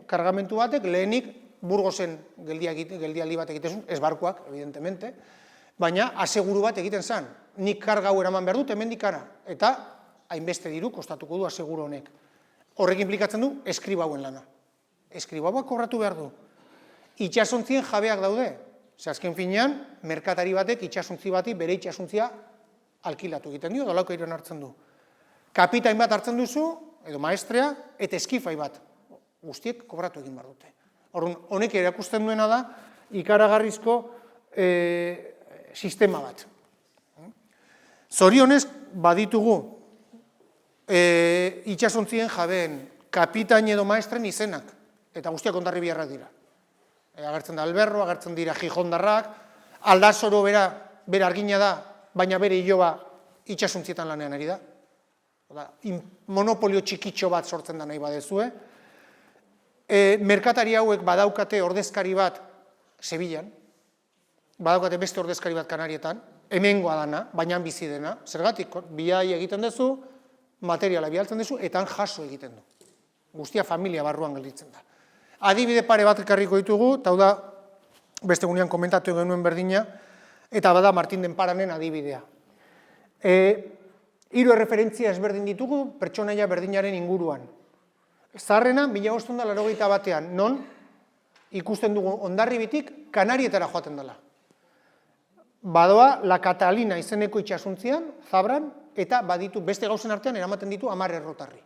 kargamentu batek, lehenik Burgosen geldialdi bat egiten zuen, ez barkuak, evidentemente, baina aseguru bat egiten zen. Nik karga hau eraman behar dut, hemen dikara, eta hainbeste diru kostatuko du aseguru honek. Horrek implikatzen du, eskribauen lana. Eskribaua kobratu behar du. Itxasontzien jabeak daude. Azken finean, merkatari batek itxasontzi bati bere itxasontzia alkilatu egiten dio, dolauko iron hartzen du. Kapitain bat hartzen duzu, edo maestrea, eta eskifai bat. Guztiek kobratu egin behar dute. Honek erakusten duena da, ikaragarrizko sistema bat. Zorionez, baditugu itxasontzien jabeen kapitain edo maestren izenak, eta guztiak Hondarribiarrak dira. Agertzen da Alberro, agertzen dira Gijondarrak, Aldasoro bera argina da, baina bere iloba itxasontzietan lanean ari da. Monopolio txikitxo bat sortzen da nahi badezue. Merkatari hauek badaukate ordezkari bat Sevillan, badaukate beste ordezkari bat Kanarietan, hemengoa dana, baina bizi dena. Zergatik, biai egiten duzu, materiala bialtzen duzu, eta jaso egiten du. Guztia familia barruan gelditzen da. Adibide pare bat ekarriko ditugu, eta hau da, beste gunean komentatu genuen berdina, eta bada Martin Denparanen adibidea. Hiru erreferentzia ezberdin ditugu, pertsonaia berdinaren inguruan. Zaharrena, 1581 non ikusten dugu Hondarribitik Kanarietara joaten dela. Badoa, La Catalina izeneko itxasuntzian, Zabran, eta baditu beste gauzen artean eramaten ditu 10 errotarri.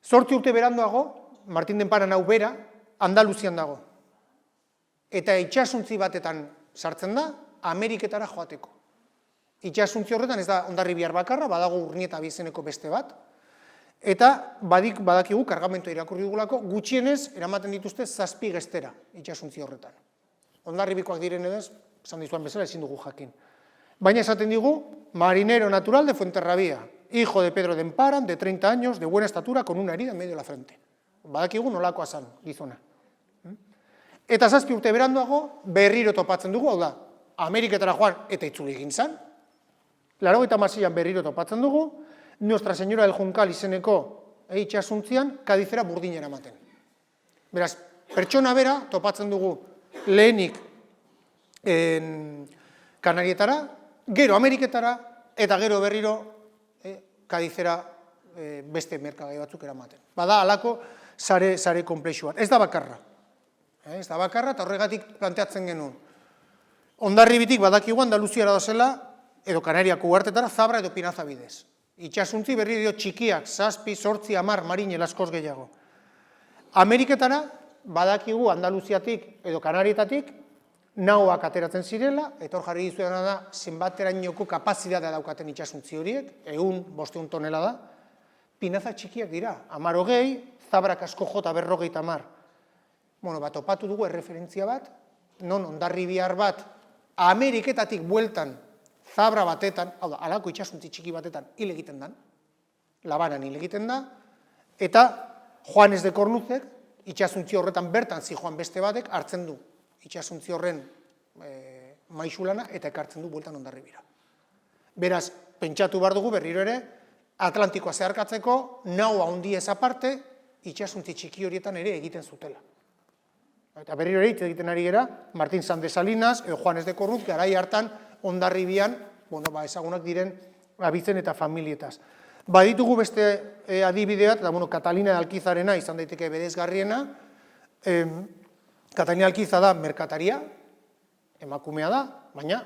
8 urte beranduago, Martin Denparan hau bera, Andaluzian dago. Eta itxasuntzi batetan sartzen da, Ameriketara joateko. Itxasuntzi horretan ez da Hondarribiar bakarra, badago Urnieta izeneko beste bat, eta badakigu kargamentua irakurri dugulako, gutxienez eramaten dituzte 7 gestera itxasuntzi horretan. Hondarribikoak diren edo ez, esan dizuan bezala ezin dugu jakin. Baina esaten digu, marinero natural de Fuenterrabía, hijo de Pedro Denparan, de 30 años, de buena estatura, con una herida en medio de la frente. Badakigu nolakoa zan, gizona. Eta 7 urte beranduago, berriro topatzen dugu, hau da, Ameriketara joan eta itzuli egin zan, 86an berriro topatzen dugu, Nuestra Señora del Juncal izeneko itxasuntzian, Kadizera burdin eramaten. Beraz, pertsona bera topatzen dugu lehenik Kanarietara, gero Ameriketara, eta gero berriro Kadizera beste merkagai batzuk eramaten. Bada, halako sare konplexu bat. Ez da bakarra. Ez da bakarra, eta horregatik planteatzen genuen. Hondarribitik badakigu Andaluziara dozela, edo Kanariako uhartetara, Zabra edo Pinaza bidez. Itxasuntzi berri dio txikiak, 7, 8, 10 marinel askoz gehiago. Ameriketara, badakigu Andaluziatik edo Kanarietatik, nahoak ateratzen zirela, eta hor jarri dizuena da, zenbaterainoko kapazitatea daukaten itxasuntzi horiek, 100-500 tonela da, Pinaza txikiak dira, 10-20, Zabrak asko jota 50-10. Topatu dugu erreferentzia bat, non Hondarribiar bat, Ameriketatik bueltan, Zabra batetan, hau da, halako itxasuntzi txiki batetan hil egiten dan, Labanan hil egiten da, eta Juanes de Cornuzek, itxasuntzi horretan bertan zijoan beste batek hartzen du itxasuntzi horren maixulana eta ekartzen du bueltan Hondarribira. Beraz, pentsatu behar dugu berriro ere, Atlantikoa zeharkatzeko, nau handiez aparte, itxasuntzi txiki horietan ere egiten zutela. Eta berriro ere hitz egiten ari gera, Martin San de Salinas, edo Juanes de Corruz, garai hartan Hondarribian, ezagunak diren abitzen eta familietaz. Baditugu beste adibide bat, Catalina de Alquizarena izan daiteke berezgarriena. Catalina de Alquiza da merkataria, emakumea da, baina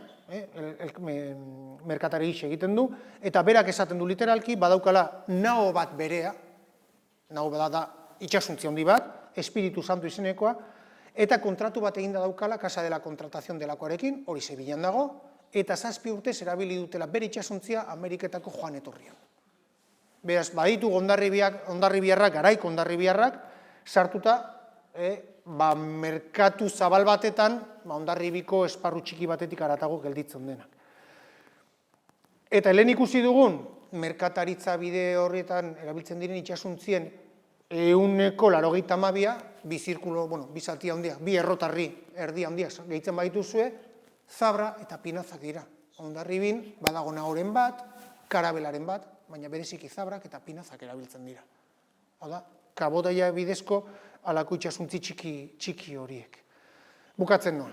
merkatari egiten du, eta berak esaten du literalki, badaukala nao bat berea, nao bat da itxasuntzi handi bat, Espiritu Santu izenekoa, eta kontratu bat eginda daukala, Casa de la Contratación delakoarekin, hori Sevillan dago, eta 7 urtez erabili dutela bere itxasuntzia Ameriketako joan etorrian. Beraz, baditu hondarribiarrak, garaiko hondarribiarrak, sartuta, merkatu zabal batetan, Hondarribiko esparru txiki batetik haratago gelditzen denak. Eta lehen ikusi dugun, merkataritza bide horretan erabiltzen diren itxasuntzien 182, bi zirkulo, bi zati handiak, bi errotarri erdi handiak gehitzen badituzue, Zabra eta Pinazak dira. Hondarribin badago nahoren bat, karabelaren bat, baina bereziki Zabrak eta Pinazak erabiltzen dira. Hau da, kabotaia bidezko alako itxasuntzi txiki horiek. Bukatzen noa.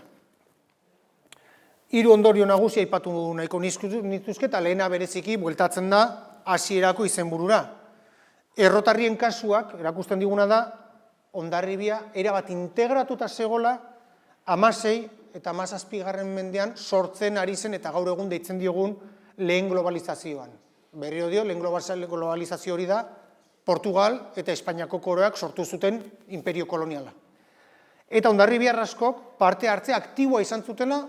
3 ondorio nagusia aipatu nahiko nituzke, eta lehena bereziki bueltatzen da hasierako izenburura. Errotarrien kasuak, erakusten diguna da, Hondarribia erabat integratuta zegola 16 eta 17 mendean sortzen ari zen eta gaur egun deitzen diogun lehen globalizazioan. Berriro dio, lehen globalizazio hori da, Portugal eta Espainiako koroak sortu zuten imperio koloniala. Eta Hondarribiar askok parte hartze aktiboa izan zutela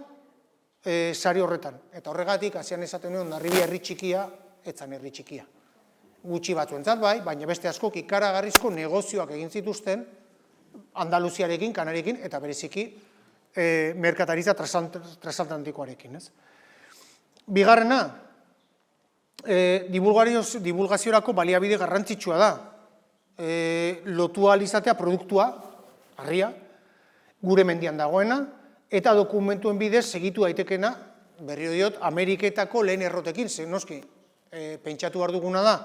sari horretan. Eta horregatik, hasian esaten nuen, Hondarribia herri txikia, etzan herri txikia. Gutxi batzuentzat bai, baina beste askok ikaragarrizko negozioak egin zituzten Andaluziarekin, Kanariekin, eta bereziki merkataritza transatlantikoarekin. Bigarrena, divulgaziorako baliabide garrantzitsua da. Lotua alizatea produktua, harria, gure mendian dagoena, eta dokumentuen bidez segitu daitekena, berriro diot, Ameriketako lehen errotekin, noski, pentsatu behar duguna da,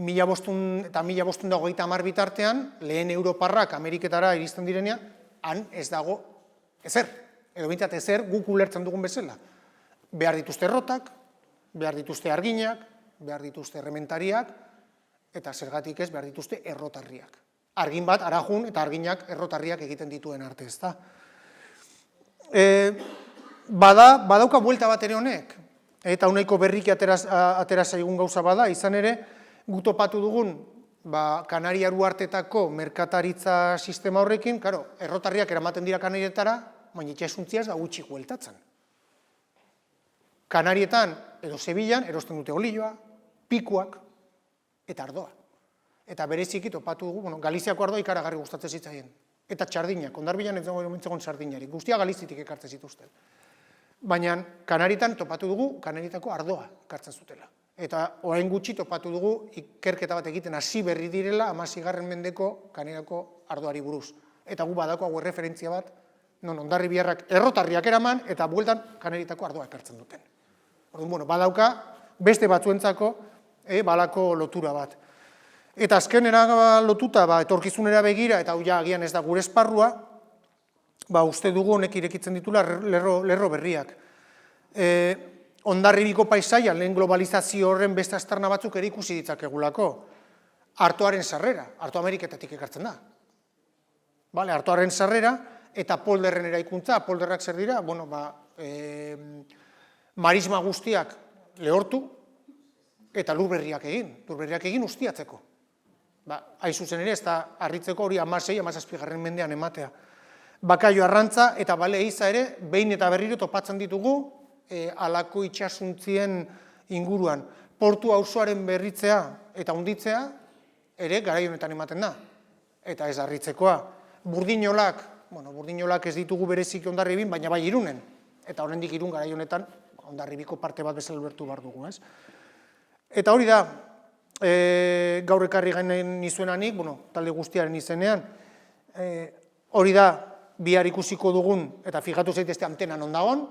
1500 eta 1530 bitartean, lehen Europarrak Ameriketara iristen direnean, han ez dago ezer, edo bintzat ezer guk ulertzen dugun bezala. Behar dituzte errotak, behar dituzte arginak, behar dituzte errementariak, eta zergatik ez behar dituzte errotarriak. Argin bat, arajun eta arginak errotarriak egiten dituen arte ez da. Badauka buelta bat ere honek, eta unaiko berriki atera zaigun gauza bada, izan ere, gu topatu dugun Kanariar uhartetako merkataritza sistema horrekin, errotarriak eramaten dira Kanarietara, baina itxasuntziaz gutxi bueltatzen. Kanarietan edo Sevillan erosten dute olioa, pikuak eta ardoa. Eta bereziki topatu dugu, Galiziako ardoa ikaragarri gustatzen zitzaien. Eta txardinak, Hondarribian ez dago mintzegon txardinari, guztia Galizitik ekartzen zituzten. Baina Kanarietan topatu dugu, Kanarietako ardoa ekartzen zutela. Eta orain gutxi topatu dugu ikerketa bat egiten hasi berri direla 16. mendeko Kanariako ardoari buruz. Eta gu badako hau referentzia bat, Hondarribiarrak errotarriak eraman eta bueltan Kanarietako ardoa ekartzen duten. Orduan, badauka beste batzuentzako balako lotura bat. Eta azkenera lotuta, etorkizunera begira, eta hau ja agian ez da gure esparrua, uste dugu honek irekitzen ditula lerro berriak. Hondarribiko paisaian lehen globalizazio horren beste aztarna batzuk ere ikusi ditzakegulako. Artoaren sarrera, Arto Ameriketatik ekartzen da. Artoaren sarrera eta polderren eraikuntza, polderrak zer dira, marisma guztiak lehortu eta lurberriak egin ustiatzeko. Hain zuzen ere, ez da harritzeko hori 16-17 mendean ematea. Bakaio arrantza eta bale eiza ere, behin eta berriro topatzen ditugu alako itxasuntzien inguruan. Portu auzoaren berritzea eta hunditzea ere garai honetan ematen da. Eta ez harritzekoa. Burdinolak ez ditugu berezik Hondarribin, baina bai Irunen. Eta oraindik Irun garai honetan Hondarribiko parte bat bezala ulertu behar dugu. Eta hori da, gaur ekarri gainen nizuenanik, talde guztiaren izenean, Hori da, bihar ikusiko dugun, eta fijatu zaitezte antena non dagon,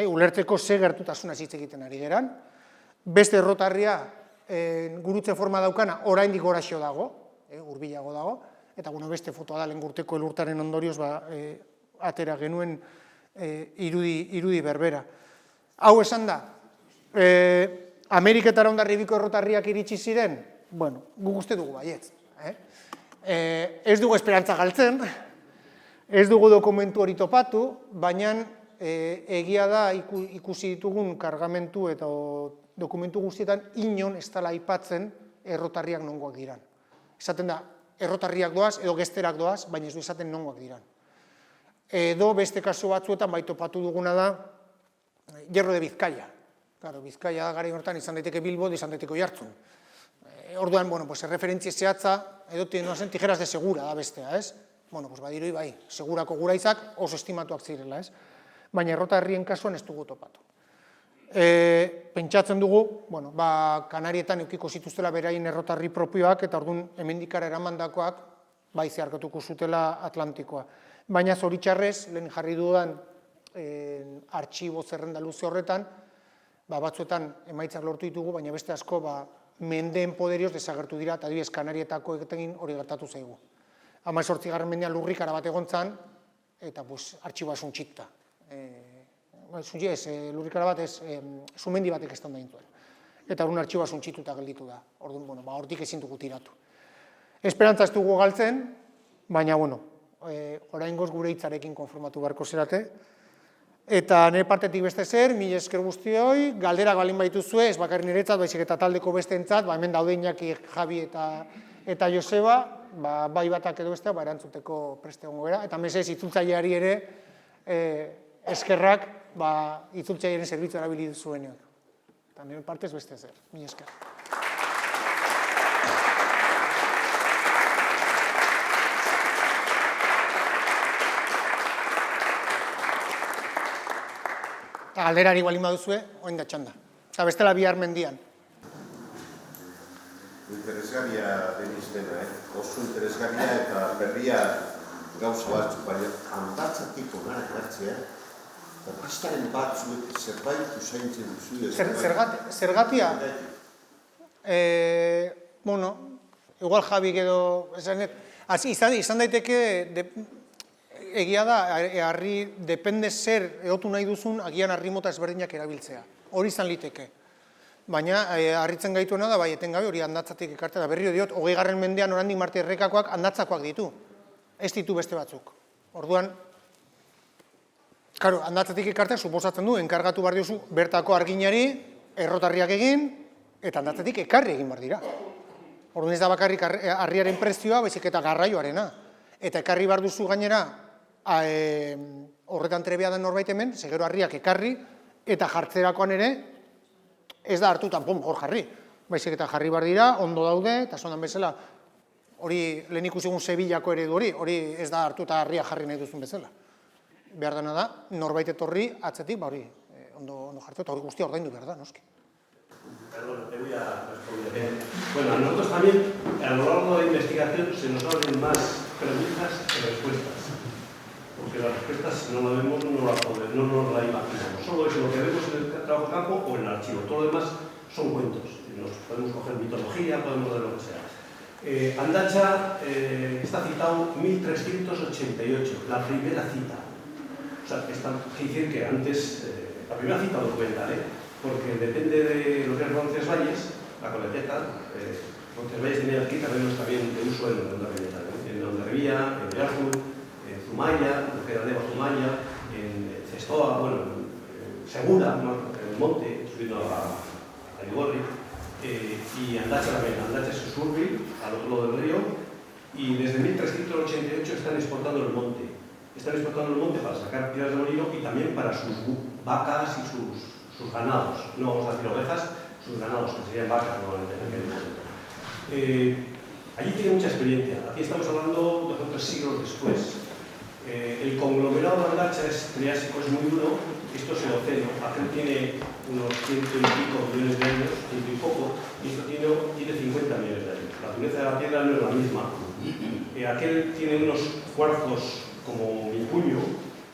ulertzeko ze gertutasuna hitz egiten ari geran. Beste errotarria, gurutze forma daukana, oraindik goraxo dago, hurbilago dago, eta beste fotoa da lehengurteko elurtaren ondorioz atera genuen irudi berbera. Hau esan da, Ameriketara Hondarribiko errotarriak iritsi ziren, bueno, guk uste dugu baietz. Ez dugu esperantza galtzen, ez dugu dokumentu hori topatu, baina egia da ikusi ditugun kargamentu eta dokumentu guztietan inon ez dela aipatzen errotarriak nongoak diran. Esaten da, errotarriak doaz edo gesterak doaz, baina ez du esaten nongoak diran. Edo beste kasu batzuetan bai topatu duguna da Hierro de Bizkaia. Bizkaia da gara horretan izan daiteke Bilbo, izan daiteke Oiartzun. Orduan, referentzia zehatza, edo tijeras de segura da bestea, ez? Badiroi bai, segurako guraitzak oso estimatuak zirela, ez? Baina errotarrien kasuan ez dugu topatu. Pentsatzen dugu, Kanarietan eukiko zituztela beraien errotarri propioak, eta orduan hemendikara eramandakoak bai zeharkatuko zutela Atlantikoa. Baina zoritxarrez, lehen jarri dudan artxibo zerrenda luze horretan, batzuetan emaitzak lortu ditugu, baina beste asko mendeen poderioz desagertu dira, eta adibidez Kanarietako egin hori gertatu zaigu. 18. mendean lurrikara bat egontzan, eta artxiboa suntxita. Lurrikara bat ez, sumendi batek estan da intuen. Eta horren artxiboa suntxituta gelditu da. Orduan, hortik ezin dugu tiratu. Esperantza ez dugu galtzen, baina, oraingoz gure hitzarekin konformatu beharko zerate. Eta nire partetik beste zer, mila esker guztioi, galderak balin baituzue, ez bakarrik niretzat, baizik eta taldeko besteentzat, hemen daude Iñaki, Javi eta Joseba, bai batak edo bestea, erantzuteko preste egongo gara, eta mesez itzultzaileari ere eskerrak itzultzailearen zerbitzu erabili zuenean. Eta nire partez beste zer, mila esker. Eta galderari balin baduzue, oin da txanda. Eta bestela bihar mendian. Interesgarria deniztena, oso interesgarria eta berria gauza batzuk, baina handatzatik onara ekartzea, eta pastaren batzuek zerbait usaintzen duzu. Zergatia? Igual Javik edo, izan daiteke, egia da, harri depende zer egotu nahi duzun, agian harri mota ezberdinak erabiltzea. Hori izan liteke. Baina, harritzen gaituena da, bai, etengabe hori handatzatik ekartea da. Berriro diot, 20. mendean oraindik Marte errekakoak handatzakoak ditu. Ez ditu beste batzuk. Orduan, handatzatik ekartea suposatzen du, enkargatu behar diozu bertako arginari, errotarriak egin, eta handatzatik ekarri egin behar dira. Orduan ez da bakarrik harriaren prezioa, baizik eta garraioarena. Eta ekarri behar duzu gainera, horretan trebea den norbait hemen, segero harriak ekarri, eta jartzerakoan ere, ez da hartutan, hor jarri. Baizik eta jarri behar dira, ondo daude, eta zonan bezala, hori lehen ikusi egun Sevillako eredu hori ez da hartuta harria jarri nahi duzun bezala. Behar dena da, norbait etorri atzetik, hori ondo jartu, eta hori guztia ordaindu behar da, noski. Perdón, te voy a responder. Bueno, a nosotros también, a lo largo de la investigación, se nos abren más preguntas que respuestas. Porque las respuestas, si no la vemos, no nos la imaginamos. Solo es lo que vemos en el trabajo de campo o en el archivo. Todo lo demás son cuentos. Nos podemos coger mitología, podemos ver lo que sea. Andacha está citado 1388, la primera cita. O sea, que dicen que antes, la primera cita documental, porque depende de lo que es Roncesvalles, la coleteta, Roncesvalles tenía aquí terrenos también de uso en Hondarribia, en Bearzú, en Zumaya, lo que era Deva Zumaya, en Cestoa, en Segura, en el monte, subiendo a Ligorri, y Andacha también. Andacha es Usurbil, al otro lado del río, y desde 1388 están exportando el monte. Están exportando el monte para sacar piedras de molino y también para sus vacas y sus ganados. No vamos a decir ovejas, sus ganados, que serían vacas normalmente en aquel momento. Allí tiene mucha experiencia. Aquí estamos hablando de 3 siglos después. El conglomerado de Andacha es triásico, es muy duro, esto es eoceno, aquel tiene unos 100 y pico millones de años, 100 y poco, y esto tiene 50 millones de años. La dureza de la piedra no es la misma. Aquel tiene unos cuarzos como mi puño,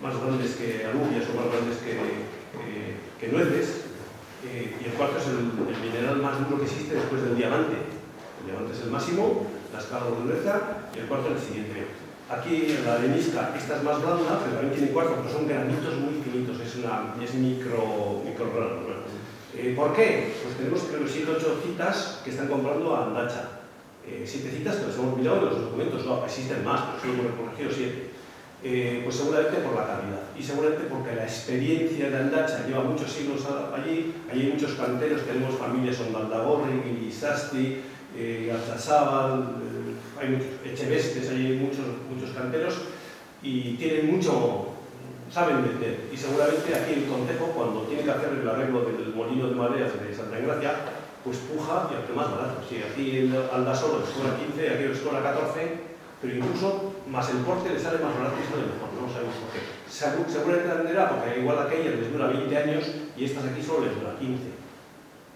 más grandes que alubias o más grandes que nueces, y el cuarzo es el mineral más duro que existe después del diamante. El diamante es el máximo, la escala de dureza, y el cuarzo es el siguiente. Aquí la arenisca, esta es más blanda, pero también tiene cuarzo, pero son granitos muy finitos, es micrograno. ¿Por qué? Pues tenemos creo que 7 o 8 citas que están comprando a Andacha. 7 citas que las hemos mirado en los documentos, no, existen más, pero solo hemos recogido 7. Pues seguramente por la calidad y seguramente porque la experiencia de Andacha lleva muchos siglos allí hay muchos canteros, tenemos familias son Valdagorri, Guillisasti, Altzazábal, hay muchos Echevestes, hay muchos canteros y tienen mucho, saben vender y seguramente aquí el concejo cuando tiene que hacer el arreglo del molino de maderas de Santa Engracia pues puja y hace más barato. Sí, aquí el Aldasoro les cobra 15, aquí les cobra 14, pero incluso más el porte le sale más barato y sale mejor, no sabemos por qué. Seguramente venderá porque igual aquella les dura 20 años y estas aquí solo les dura 15.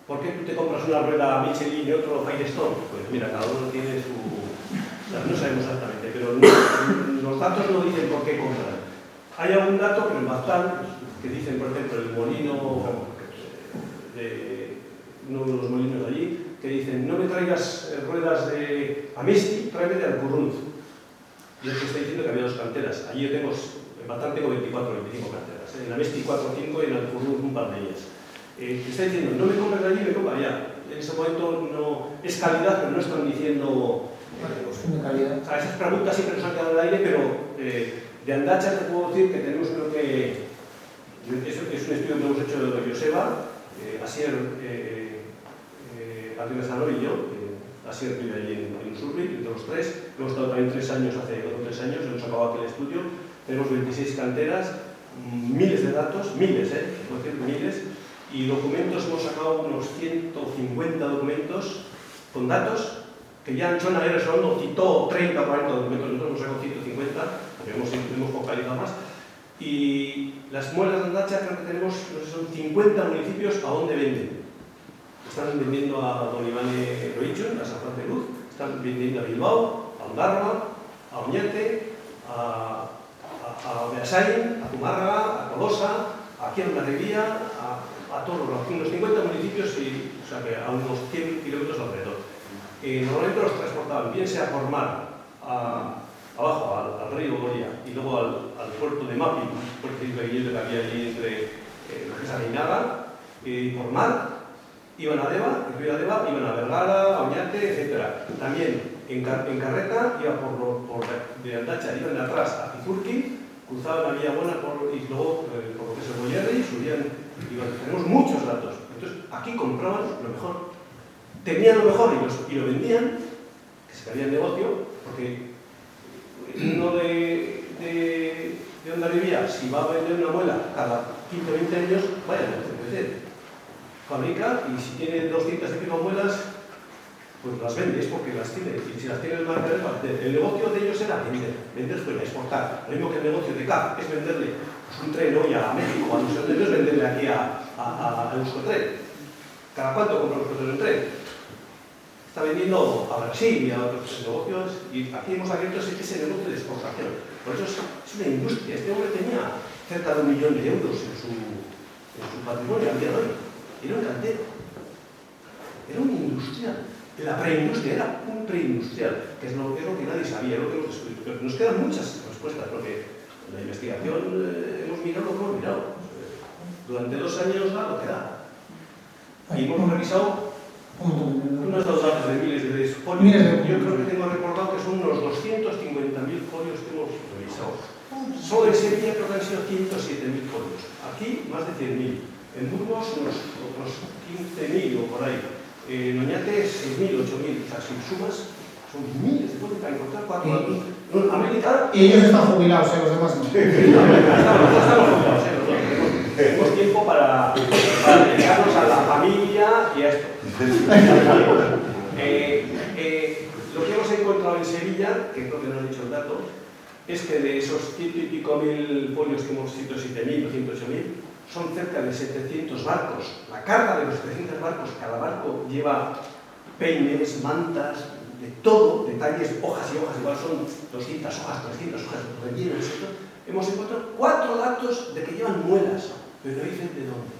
¿Por qué tú te compras una rueda Michelin y otro Firestone? Pues mira, cada uno tiene su... No sabemos exactamente, pero los datos no dicen por qué compran. Hay algún dato, pero en Baztán, que dicen, por ejemplo, el molino de uno de los molinos de allí, que dicen, no me traigas ruedas de Amesti, tráeme de Alcurrunz. Y es que está diciendo que había 2 canteras. Allí yo tengo, en Baztán tengo 24 o 25 canteras. En Amesti 4 o 5 y en Alcurrunz un par de ellas. Está diciendo, no me compres de allí, me compra allá. En ese momento no es calidad, pero no están diciendo... calidad. O sea, esas preguntas siempre nos han quedado en el aire, pero de Andacha te puedo decir que tenemos, creo que... Es un estudio que hemos hecho de Joseba, Asier Aguirre Sanor y yo, Asier vive allí en Usurbil, entre los 3. Hemos estado también 3 años, hace 2 o 3 años, hemos acabado aquel estudio. Tenemos 26 canteras, miles de datos, miles, puedo decir miles, y documentos, hemos sacado unos 150 documentos con datos que ya John Aguirre Sanor citó 30 o 40 documentos, nosotros hemos sacado 150, porque hemos focalizado más. Y las muelas de Andacha creo que tenemos, no sé, son 50 municipios a donde venden. Están vendiendo a Don Ivane Loichun, a San Juan de Luz, están vendiendo a Bilbao, a Ondarroa, a Oñate, a Beasain, a Zumárraga, a Tolosa, aquí a Hondarribia, a todos unos 50 municipios, o sea que a unos 100 kilómetros alrededor. Normalmente los transportaban, bien sea por mar, abajo al río Goria y luego al puerto de Mapi, puerto que había allí entre lo que es Areinaga, por mar, iban a Deva, el río Deva, iban a Vergara, a Oñate, etc. También en carreta, iba de Andacha, iban de atrás a Pizurki, cruzaban la Villa Buena y luego por lo que es el Goyerri, subían, tenemos muchos datos. Entonces aquí compraban lo mejor, tenían lo mejor y lo vendían, que se cabía el negocio, porque uno de Hondarribia, si va a vender una muela cada 15 o 20 años, vaya, fabrica y si tiene 200 y pico muelas, pues las vende, es porque las tiene. Y si las tiene el margen, el negocio de ellos era vender fuera, exportar. Lo mismo que el negocio de CAP es venderle pues, un tren hoy a México, a no sé dónde, no es venderle aquí a Euskotren. ¿Cada cuánto compra Euskotren un tren? Está vendiendo a Brasil y a otros negocios, y aquí hemos abierto ese negocio de exportación. Por eso es una industria. Este hombre tenía cerca de 1 millón de euros en su patrimonio al día de hoy. Era un cantero, era un industrial. La preindustria era un preindustrial, que es lo que nadie sabía, lo que hemos descubierto. Pero nos quedan muchas respuestas, porque en la investigación hemos mirado lo que hemos mirado. Durante 2 años da lo que da. Y hemos revisado unos datos de miles de folios. Yo creo que tengo recordado que son unos 250.000 folios que hemos revisado. Solo en Sevilla creo que han sido 107.000 folios. Aquí más de 100.000. En Burgos unos 15.000 o por ahí. En Oñate 6.000, 8.000. O sea, si sumas, son miles de folios para encontrar 4 datos. América... Y ellos están jubilados, los demás no. Estamos jubilados, tenemos tiempo para dedicarnos a la familia y a esto. Lo que hemos encontrado en Sevilla, que creo que no han dicho el dato, es que de esos 100 y pico mil folios que hemos, 107.000 o 108.000, son cerca de 700 barcos. La carga de los 700 barcos, cada barco lleva peines, mantas, de todo, detalles, hojas y hojas, igual son 200 hojas, 300 hojas, rellenos, etc. Hemos encontrado 4 datos de que llevan muelas, pero no dicen de dónde.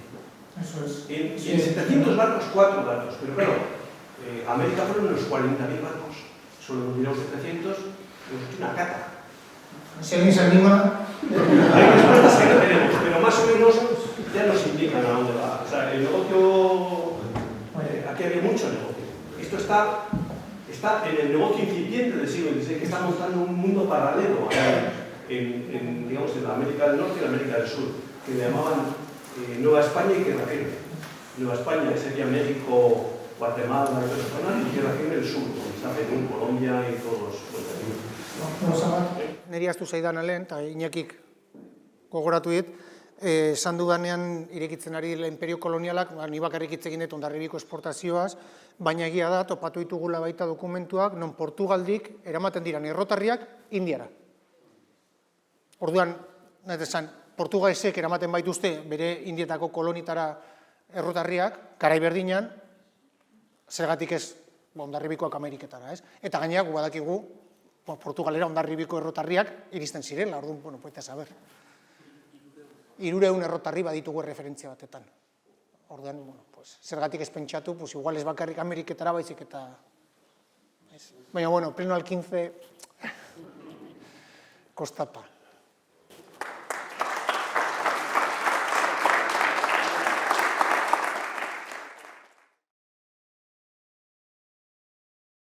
Eso es. Y en 700 barcos, 4 datos, pero claro, América fueron unos 40.000 barcos, solo hemos mirado 700, hemos hecho una cata. Si alguien se anima... Hay respuestas que no tenemos, pero más o menos ya nos indican a dónde va. O sea, el negocio, aquí había mucho negocio. Esto está en el negocio incipiente del siglo XVI, que está montando un mundo paralelo digamos, en la América del Norte y la América del Sur, que le llamaban Nueva España y Tierra Firme. Nueva España sería México, Guatemala y toda esa zona, y Tierra Firme el sur, donde está Perú, Colombia y todos los Neri astu zaidan alen, eta Iñakik gogoratu dit, esan dudanean irekitzen ari dela imperio kolonialak, ni bakarrik hitz egin dut Hondarribiko esportazioaz, baina egia da, topatu ditugula baita dokumentuak, non Portugaldik eramaten diran errotarriak Indiara. Orduan, nahi esan, Portugalesek eramaten baituzte bere Indietako kolonitara errotarriak, garai berdinean, zergatik ez Hondarribikoak Ameriketara, ez? Eta gainera, gu badakigu, Portugalera Hondarribiko errotarriak iristen zirela, orduan, bueno, puete saber. 300 errotarri baditugu referentzia batetan. Orduan, bueno, pues, zergatik ez pentsatu, pues igual ez bakarrik Ameriketara baizik eta... Baina, bueno, pleno al 15... Kostapa.